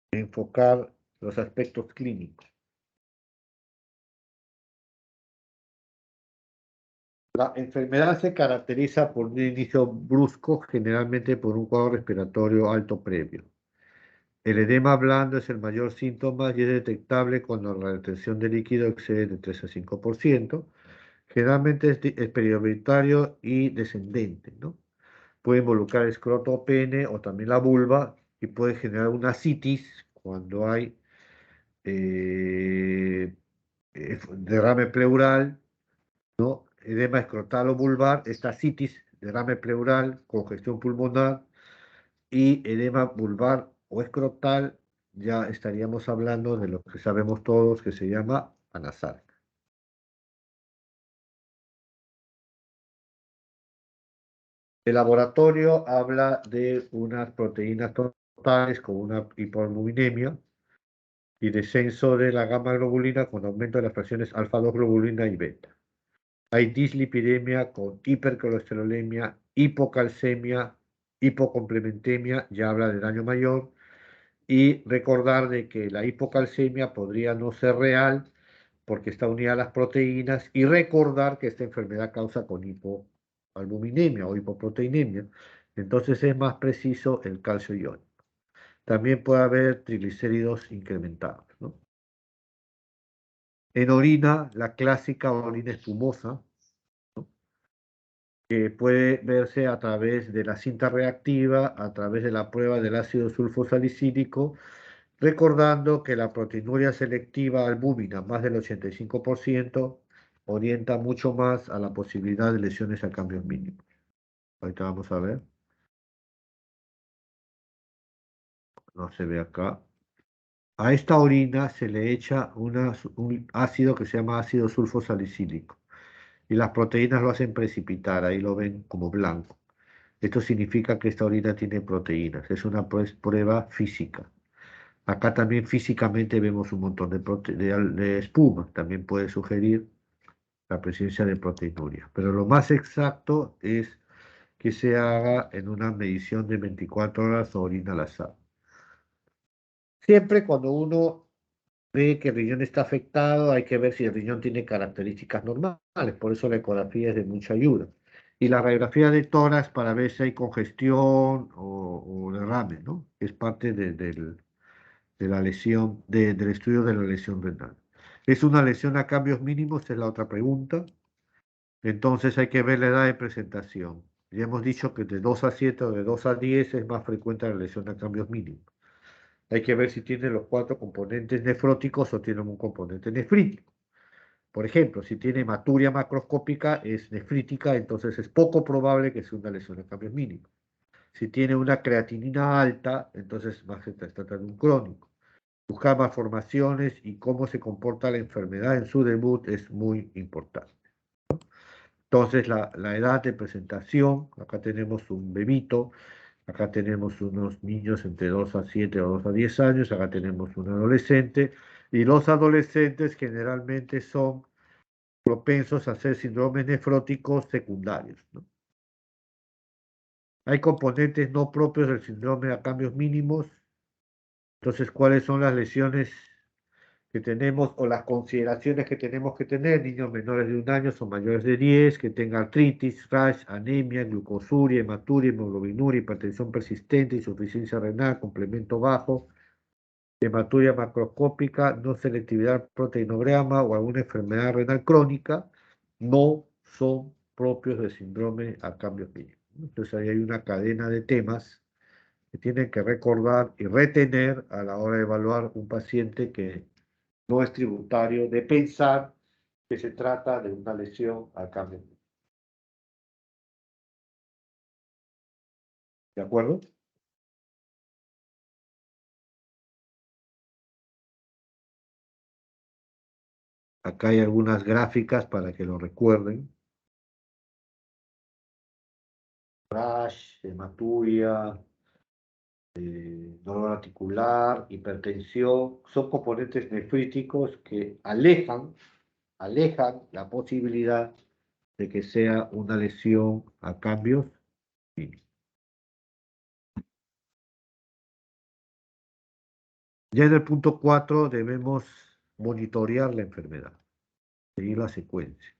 enfocar los aspectos clínicos? La enfermedad se caracteriza por un inicio brusco, generalmente por un cuadro respiratorio alto previo. El edema blando es el mayor síntoma y es detectable cuando la retención de líquido excede de 3 a 5%. Generalmente es periodontario y descendente, ¿no? Puede involucrar escroto o pene o también la vulva, y puede generar una ascitis cuando hay derrame pleural, ¿no? Edema escrotal o vulvar, esta ascitis, derrame pleural, congestión pulmonar y edema vulvar o escrotal, ya estaríamos hablando de lo que sabemos todos que se llama anasal. El laboratorio habla de unas proteínas totales con una hipoalbuminemia y descenso de la gamma globulina con aumento de las fracciones alfa-2 globulina y beta. Hay dislipidemia con hipercolesterolemia, hipocalcemia, hipocomplementemia, ya habla de daño mayor, y recordar de que la hipocalcemia podría no ser real porque está unida a las proteínas, y recordar que esta enfermedad causa con hipoalbuminemia o hipoproteinemia. Entonces es más preciso el calcio iónico. También puede haber triglicéridos incrementados, ¿no? En orina, la clásica orina espumosa, que puede verse a través de la cinta reactiva, a través de la prueba del ácido sulfosalicílico, recordando que la proteinuria selectiva albúmina, más del 85%, orienta mucho más a la posibilidad de lesiones a cambios mínimos. Ahorita vamos a ver. No se ve acá. A esta orina se le echa un ácido que se llama ácido sulfosalicílico y las proteínas lo hacen precipitar, ahí lo ven como blanco. Esto significa que esta orina tiene proteínas, es una prueba física. Acá también físicamente vemos un montón de espuma, también puede sugerir la presencia de proteinuria. Pero lo más exacto es que se haga en una medición de 24 horas o orina al azar. Siempre cuando uno ve que el riñón está afectado, hay que ver si el riñón tiene características normales, por eso la ecografía es de mucha ayuda. Y la radiografía de tórax para ver si hay congestión o derrame, ¿no? Es parte de la lesión, del estudio de la lesión renal. ¿Es una lesión a cambios mínimos? Es la otra pregunta. Entonces hay que ver la edad de presentación. Ya hemos dicho que de 2 a 7 o de 2 a 10 es más frecuente la lesión a cambios mínimos. Hay que ver si tiene los 4 componentes nefróticos o tiene un componente nefrítico. Por ejemplo, si tiene hematuria macroscópica, es nefrítica, entonces es poco probable que sea una lesión a cambios mínimos. Si tiene una creatinina alta, entonces más se trata de un crónico. Buscar malformaciones y cómo se comporta la enfermedad en su debut es muy importante. Entonces, la edad de presentación, acá tenemos un bebito, acá tenemos unos niños entre 2 a 7 o 2 a 10 años, acá tenemos un adolescente, y los adolescentes generalmente son propensos a hacer síndromes nefróticos secundarios, ¿no? Hay componentes no propios del síndrome a cambios mínimos, entonces, ¿cuáles son las lesiones que tenemos o las consideraciones que tenemos que tener? Niños menores de 1 año o mayores de 10, que tengan artritis, rash, anemia, glucosuria, hematuria, hemoglobinuria, hipertensión persistente, insuficiencia renal, complemento bajo, hematuria macroscópica, no selectividad al proteinograma o alguna enfermedad renal crónica, no son propios del síndrome a cambios mínimos. Entonces ahí hay una cadena de temas que tienen que recordar y retener a la hora de evaluar un paciente que no es tributario de pensar que se trata de una lesión a cambio. ¿De acuerdo? Acá hay algunas gráficas para que lo recuerden. Rash, hematuria, dolor articular, hipertensión, son componentes nefríticos que alejan la posibilidad de que sea una lesión a cambios mínimos. Ya en el punto 4 debemos monitorear la enfermedad, seguir la secuencia.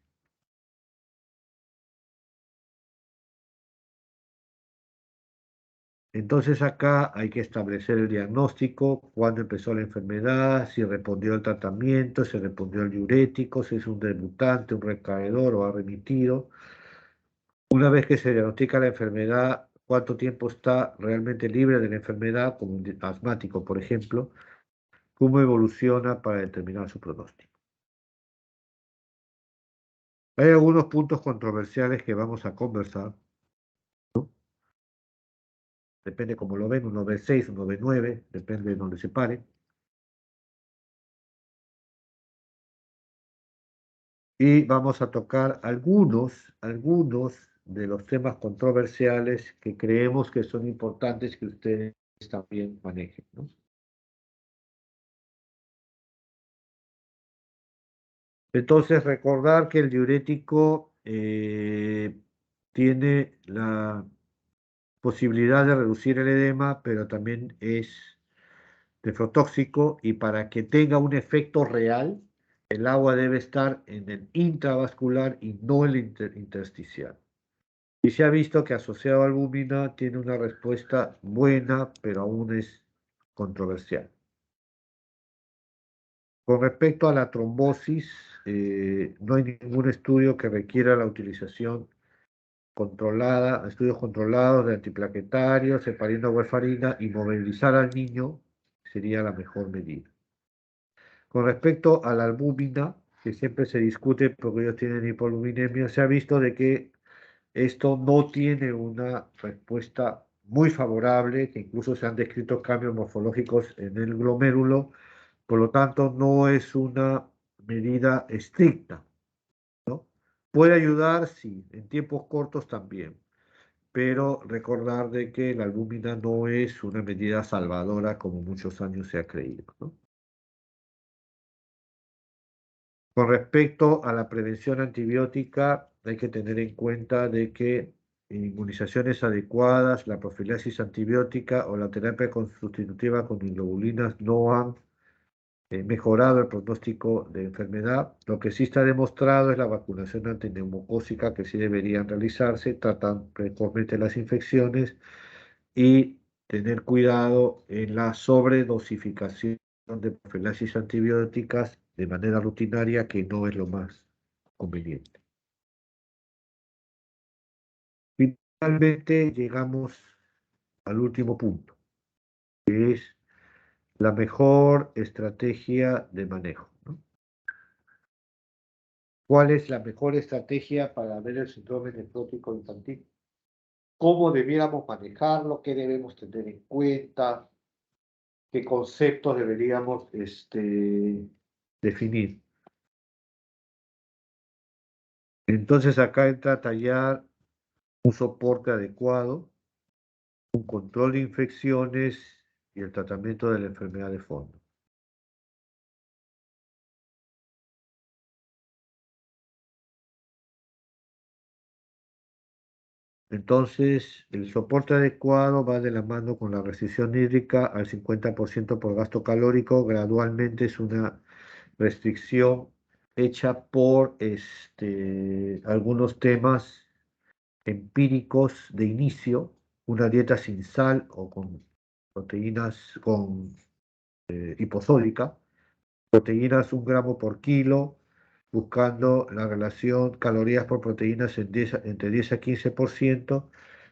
Entonces acá hay que establecer el diagnóstico, cuándo empezó la enfermedad, si respondió al tratamiento, si respondió al diurético, si es un debutante, un recaedor o ha remitido. Una vez que se diagnostica la enfermedad, cuánto tiempo está realmente libre de la enfermedad, como un asmático, por ejemplo, cómo evoluciona para determinar su pronóstico. Hay algunos puntos controversiales que vamos a conversar, ¿no? Depende cómo lo ven, uno ve 6, uno ve 9, depende de dónde se pare. y vamos a tocar algunos de los temas controversiales que creemos que son importantes que ustedes también manejen, ¿no? Entonces, recordar que el diurético tiene la posibilidad de reducir el edema, pero también es nefrotóxico y para que tenga un efecto real, el agua debe estar en el intravascular y no en el intersticial. Y se ha visto que asociado a albúmina tiene una respuesta buena, pero aún es controversial. Con respecto a la trombosis, no hay ningún estudio que requiera la utilización controlada, estudios controlados de antiplaquetarios, heparina o warfarina y movilizar al niño sería la mejor medida. Con respecto a la albúmina, que siempre se discute porque ellos tienen hipoluminemia, se ha visto de que esto no tiene una respuesta muy favorable, que incluso se han descrito cambios morfológicos en el glomérulo, por lo tanto no es una medida estricta, ¿no? Puede ayudar, sí, en tiempos cortos también, pero recordar de que la albúmina no es una medida salvadora como muchos años se ha creído, ¿no? Con respecto a la prevención antibiótica, hay que tener en cuenta de que inmunizaciones adecuadas, la profilaxis antibiótica o la terapia sustitutiva con inmunoglobulanas no han mejorado el pronóstico de enfermedad. Lo que sí está demostrado es la vacunación antineumocócica que sí deberían realizarse, tratan precocemente las infecciones y tener cuidado en la sobredosificación de profilaxis antibióticas de manera rutinaria, que no es lo más conveniente. Finalmente llegamos al último punto, que es la mejor estrategia de manejo, ¿no? ¿Cuál es la mejor estrategia para ver el síndrome nefrótico infantil? ¿Cómo debiéramos manejarlo? ¿Qué debemos tener en cuenta? ¿Qué conceptos deberíamos definir? Entonces acá entra a tallar un soporte adecuado, un control de infecciones y el tratamiento de la enfermedad de fondo. Entonces, el soporte adecuado va de la mano con la restricción hídrica al 50% por gasto calórico. Gradualmente es una restricción hecha por algunos temas empíricos de inicio, una dieta sin sal o con proteínas con hiposódica, proteínas 1 gramo por kilo, buscando la relación calorías por proteínas entre 10 a 15%,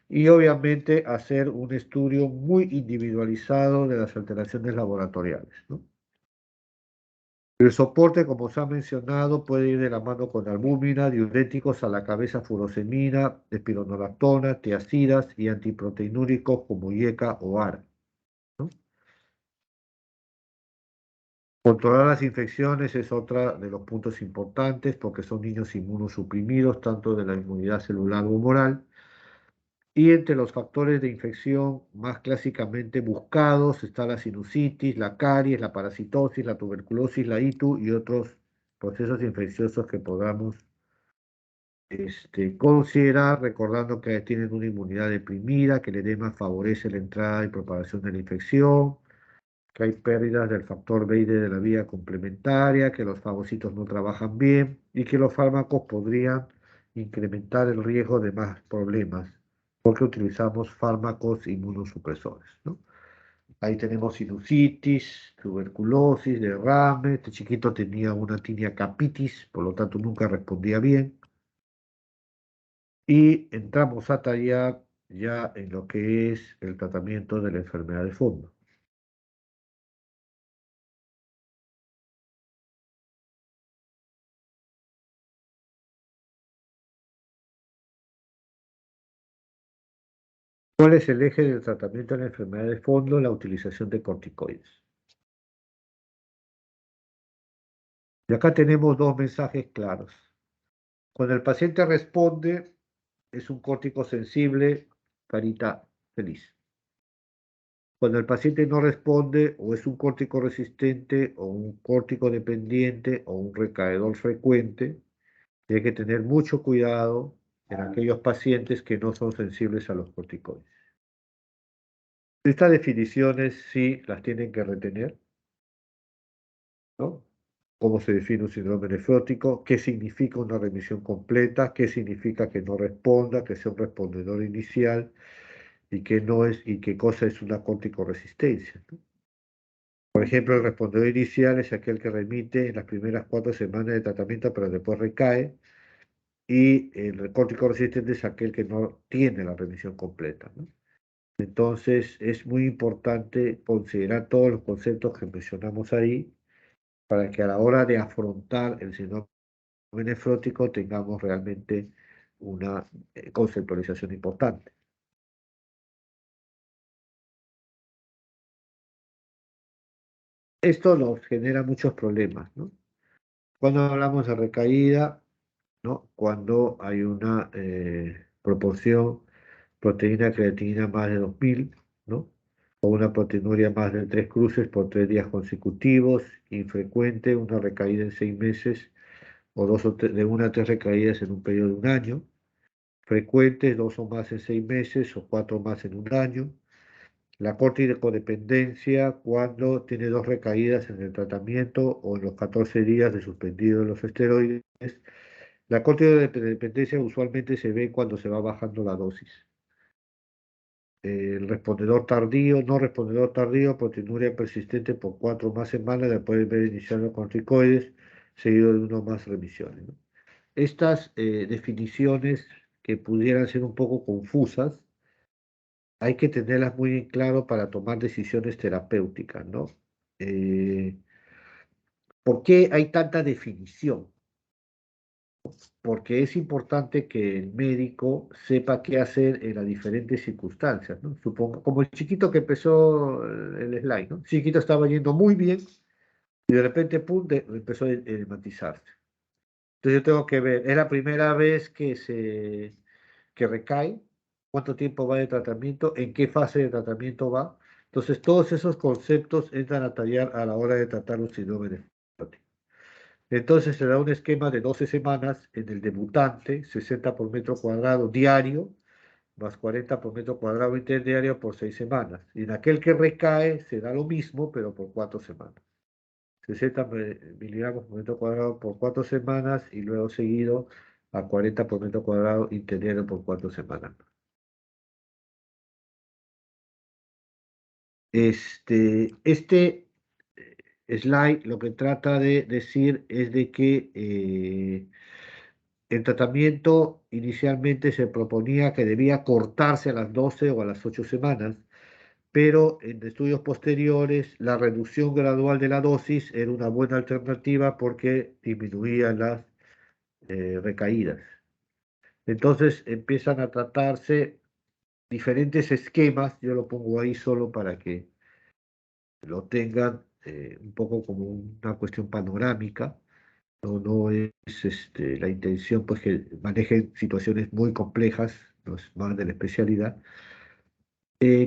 y obviamente hacer un estudio muy individualizado de las alteraciones laboratoriales, ¿no? El soporte, como se ha mencionado, puede ir de la mano con albúmina, diuréticos a la cabeza, furosemida, espironolactona, tiazidas y antiproteinúricos como IECA o ARA, ¿no? Controlar las infecciones es otra de los puntos importantes porque son niños inmunosuprimidos, tanto de la inmunidad celular o humoral. Y entre los factores de infección más clásicamente buscados está la sinusitis, la caries, la parasitosis, la tuberculosis, la ITU y otros procesos infecciosos que podamos considerar, recordando que tienen una inmunidad deprimida, que el edema favorece la entrada y propagación de la infección, que hay pérdidas del factor B y D de la vía complementaria, que los fagocitos no trabajan bien y que los fármacos podrían incrementar el riesgo de más problemas porque utilizamos fármacos inmunosupresores, ¿no? Ahí tenemos sinusitis, tuberculosis, derrame. Este chiquito tenía una tinea capitis, por lo tanto nunca respondía bien. Y entramos a tallar ya en lo que es el tratamiento de la enfermedad de fondo. ¿Cuál es el eje del tratamiento de la enfermedad de fondo? La utilización de corticoides. Y acá tenemos dos mensajes claros. Cuando el paciente responde, es un córtico sensible, carita feliz. Cuando el paciente no responde, o es un córtico resistente, o un córtico dependiente, o un recaedor frecuente, hay que tener mucho cuidado en aquellos pacientes que no son sensibles a los corticoides. Estas definiciones sí las tienen que retener, ¿no? ¿Cómo se define un síndrome nefrótico? ¿Qué significa una remisión completa? ¿Qué significa que no responda, que sea un respondedor inicial? ¿Y qué no es, y qué cosa es una corticoresistencia, ¿no? Por ejemplo, el respondedor inicial es aquel que remite en las primeras 4 semanas de tratamiento, pero después recae. Y el córtico resistente es aquel que no tiene la remisión completa, ¿no? Entonces, es muy importante considerar todos los conceptos que mencionamos ahí para que a la hora de afrontar el síndrome nefrótico tengamos realmente una conceptualización importante. Esto nos genera muchos problemas, ¿no? Cuando hablamos de recaída, ¿no? Cuando hay una proporción proteína creatinina más de 2000, ¿no? O una proteinuria más de 3 cruces por 3 días consecutivos, infrecuente, una recaída en 6 meses, o de 1 a 3 recaídas en un periodo de un año, frecuentes, 2 o más en 6 meses, o 4 más en un año. La corticodependencia cuando tiene 2 recaídas en el tratamiento o en los 14 días de suspendido de los esteroides. La corticodependencia usualmente se ve cuando se va bajando la dosis. El respondedor tardío, no respondedor tardío, proteinuria persistente por 4 más semanas después de haber iniciado corticoides, seguido de 1 más remisiones, ¿no? Estas definiciones que pudieran ser un poco confusas, hay que tenerlas muy en claro para tomar decisiones terapéuticas, ¿no? Eh, ¿Por qué hay tanta definición? Porque es importante que el médico sepa qué hacer en las diferentes circunstancias, ¿no? Supongo, como el chiquito que empezó el slide, ¿no? El chiquito estaba yendo muy bien y de repente, pum, empezó a edematizarse. Entonces yo tengo que ver, es la primera vez que recae, cuánto tiempo va de tratamiento, en qué fase de tratamiento va. Entonces todos esos conceptos entran a tallar a la hora de tratar un síndrome nefrótico. Entonces se da un esquema de 12 semanas en el debutante, 60 por metro cuadrado diario, más 40 por metro cuadrado interdiario por 6 semanas. Y en aquel que recae se da lo mismo, pero por 4 semanas. 60 miligramos por metro cuadrado por 4 semanas y luego seguido a 40 por metro cuadrado interdiario por 4 semanas. Este slide lo que trata de decir es de que el tratamiento inicialmente se proponía que debía cortarse a las 12 o a las 8 semanas, pero en estudios posteriores la reducción gradual de la dosis era una buena alternativa porque disminuía las recaídas. Entonces empiezan a tratarse diferentes esquemas, yo lo pongo ahí solo para que lo tengan un poco como una cuestión panorámica. No es la intención pues que manejen situaciones muy complejas, no es más de la especialidad.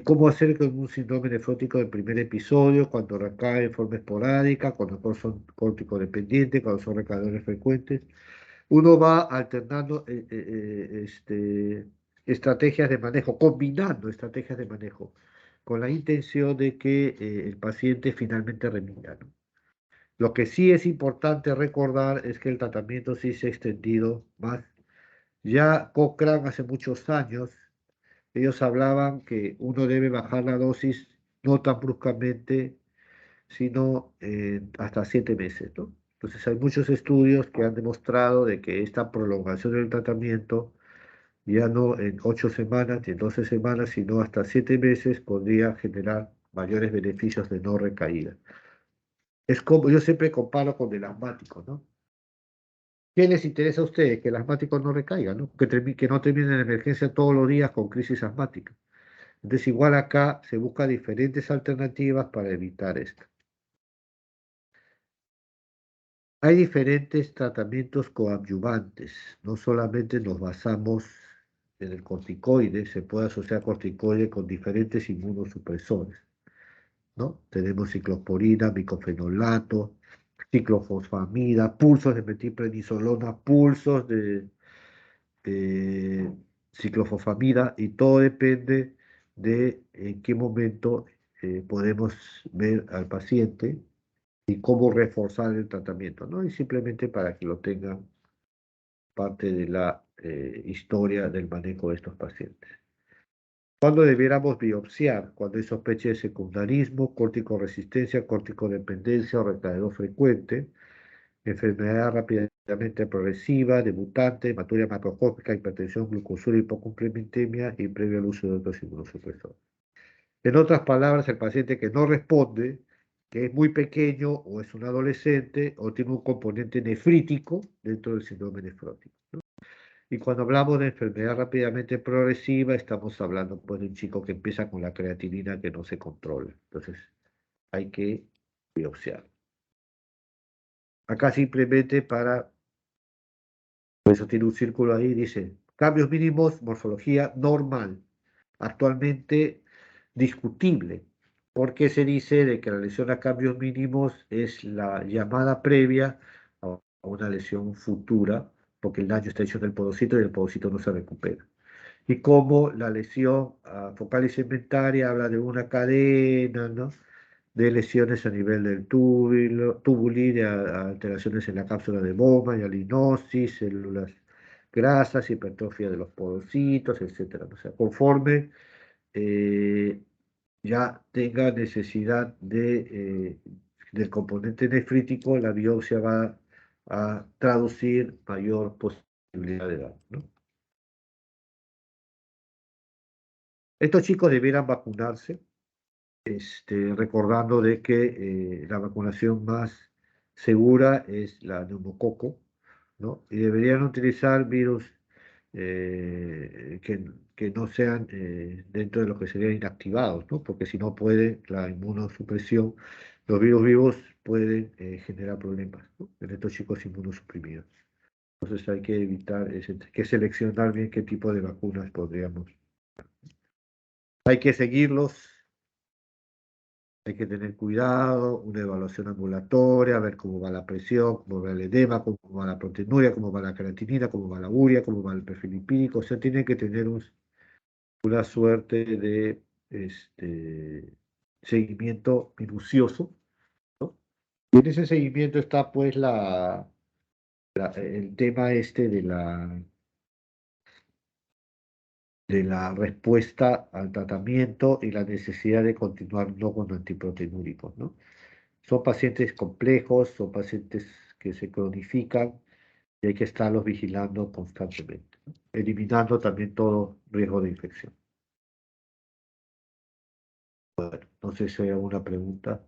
¿Cómo hacer con un síndrome nefrótico del primer episodio, cuando recae en forma esporádica, cuando no son córtico-dependientes, cuando son recaedores frecuentes? Uno va alternando estrategias de manejo, combinando estrategias de manejo, con la intención de que el paciente finalmente remita, ¿no? Lo que sí es importante recordar es que el tratamiento sí se ha extendido más. Ya Cochrane hace muchos años, ellos hablaban que uno debe bajar la dosis no tan bruscamente, sino hasta 7 meses, ¿no? Entonces hay muchos estudios que han demostrado de que esta prolongación del tratamiento, ya no en 8 semanas ni en 12 semanas, sino hasta 7 meses, podría generar mayores beneficios de no recaída. Es como, yo siempre comparo con el asmático, ¿no? ¿Qué les interesa a ustedes? Que el asmático no recaiga, ¿no? Que no termine en emergencia todos los días con crisis asmática. Entonces, igual acá se busca diferentes alternativas para evitar esto. Hay diferentes tratamientos coadyuvantes. No solamente nos basamos en el corticoide, se puede asociar corticoide con diferentes inmunosupresores, ¿no? Tenemos ciclosporina, micofenolato, ciclofosfamida, pulsos de metilprednisolona, pulsos de ciclofosfamida, y todo depende de en qué momento podemos ver al paciente y cómo reforzar el tratamiento, ¿no? Y simplemente para que lo tengan parte de la historia del manejo de estos pacientes. ¿Cuándo debiéramos biopsiar? Cuando hay sospecha de secundarismo, corticoresistencia, corticodependencia o recaedor frecuente, enfermedad rápidamente progresiva, debutante, hematuria macroscópica, hipertensión, glucosura, hipocomplementemia y previo al uso de otros inmunosupresores. En otras palabras, el paciente que no responde, que es muy pequeño o es un adolescente o tiene un componente nefrítico dentro del síndrome nefrótico, ¿no? Y cuando hablamos de enfermedad rápidamente progresiva, estamos hablando pues, de un chico que empieza con la creatinina que no se controla. Entonces, hay que biopsiar. Acá simplemente para, por eso tiene un círculo ahí, dice, cambios mínimos, morfología normal. Actualmente discutible, porque se dice de que la lesión a cambios mínimos es la llamada previa a una lesión futura, porque el daño está hecho en el podocito y el podocito no se recupera. Y como la lesión focal y segmentaria habla de una cadena, ¿no?, de lesiones a nivel del tubuli, de alteraciones en la cápsula de Bowman, alinosis, células grasas, hipertrofia de los podocitos, etcétera. O sea, conforme ya tenga necesidad del componente nefrítico, la biopsia va a traducir mayor posibilidad de daño, ¿no? Estos chicos debieran vacunarse, recordando de que la vacunación más segura es la neumococo, ¿no? Y deberían utilizar virus que no sean dentro de los que serían inactivados, ¿no? Porque si no puede la inmunosupresión, los virus vivos pueden generar problemas, ¿no?, en estos chicos inmunosuprimidos. Entonces hay que evitar, hay que seleccionar bien qué tipo de vacunas podríamos. Hay que seguirlos, hay que tener cuidado, una evaluación ambulatoria, ver cómo va la presión, cómo va el edema, cómo va la proteinuria, cómo va la creatinina, cómo va la urea, cómo va el perfil lipídico. O sea, tiene que tener una suerte de seguimiento minucioso, ¿no? Y en ese seguimiento está pues el tema de la respuesta al tratamiento y la necesidad de continuar no con antiproteinúricos, ¿no? Son pacientes complejos, son pacientes que se cronifican y hay que estarlos vigilando constantemente, ¿no?, eliminando también todo riesgo de infección. Bueno, no sé si hay alguna pregunta.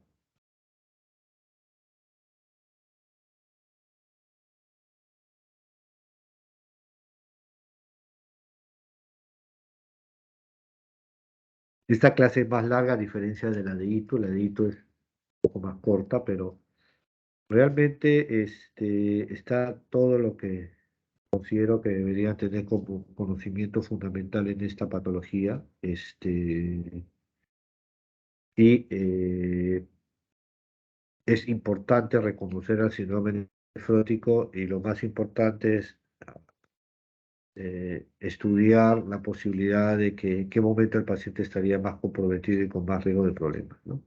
Esta clase es más larga a diferencia de la de ITU. La de ITU es un poco más corta, pero realmente está todo lo que considero que deberían tener como conocimiento fundamental en esta patología. Y es importante reconocer al síndrome nefrótico y lo más importante es estudiar la posibilidad de que en qué momento el paciente estaría más comprometido y con más riesgo de problemas, ¿no?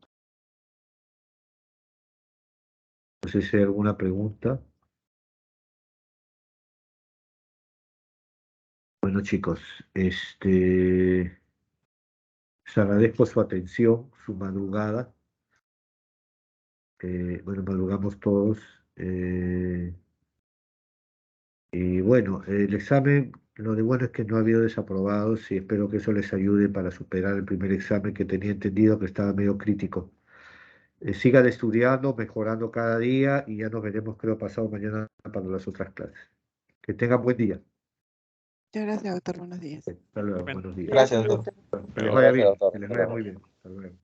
No sé si hay alguna pregunta. Bueno, chicos, les agradezco su atención, su madrugada. Bueno, madrugamos todos. Y bueno, el examen, lo de bueno es que no ha habido desaprobados y espero que eso les ayude para superar el primer examen, que tenía entendido que estaba medio crítico. Sigan estudiando, mejorando cada día y ya nos veremos, creo, pasado mañana para las otras clases. Que tengan buen día. Muchas gracias, doctor. Buenos días. Hasta luego, buenos días. Gracias, doctor. Que les vaya Gracias, bien, doctor. que les Hasta vaya luego. muy bien. Hasta luego.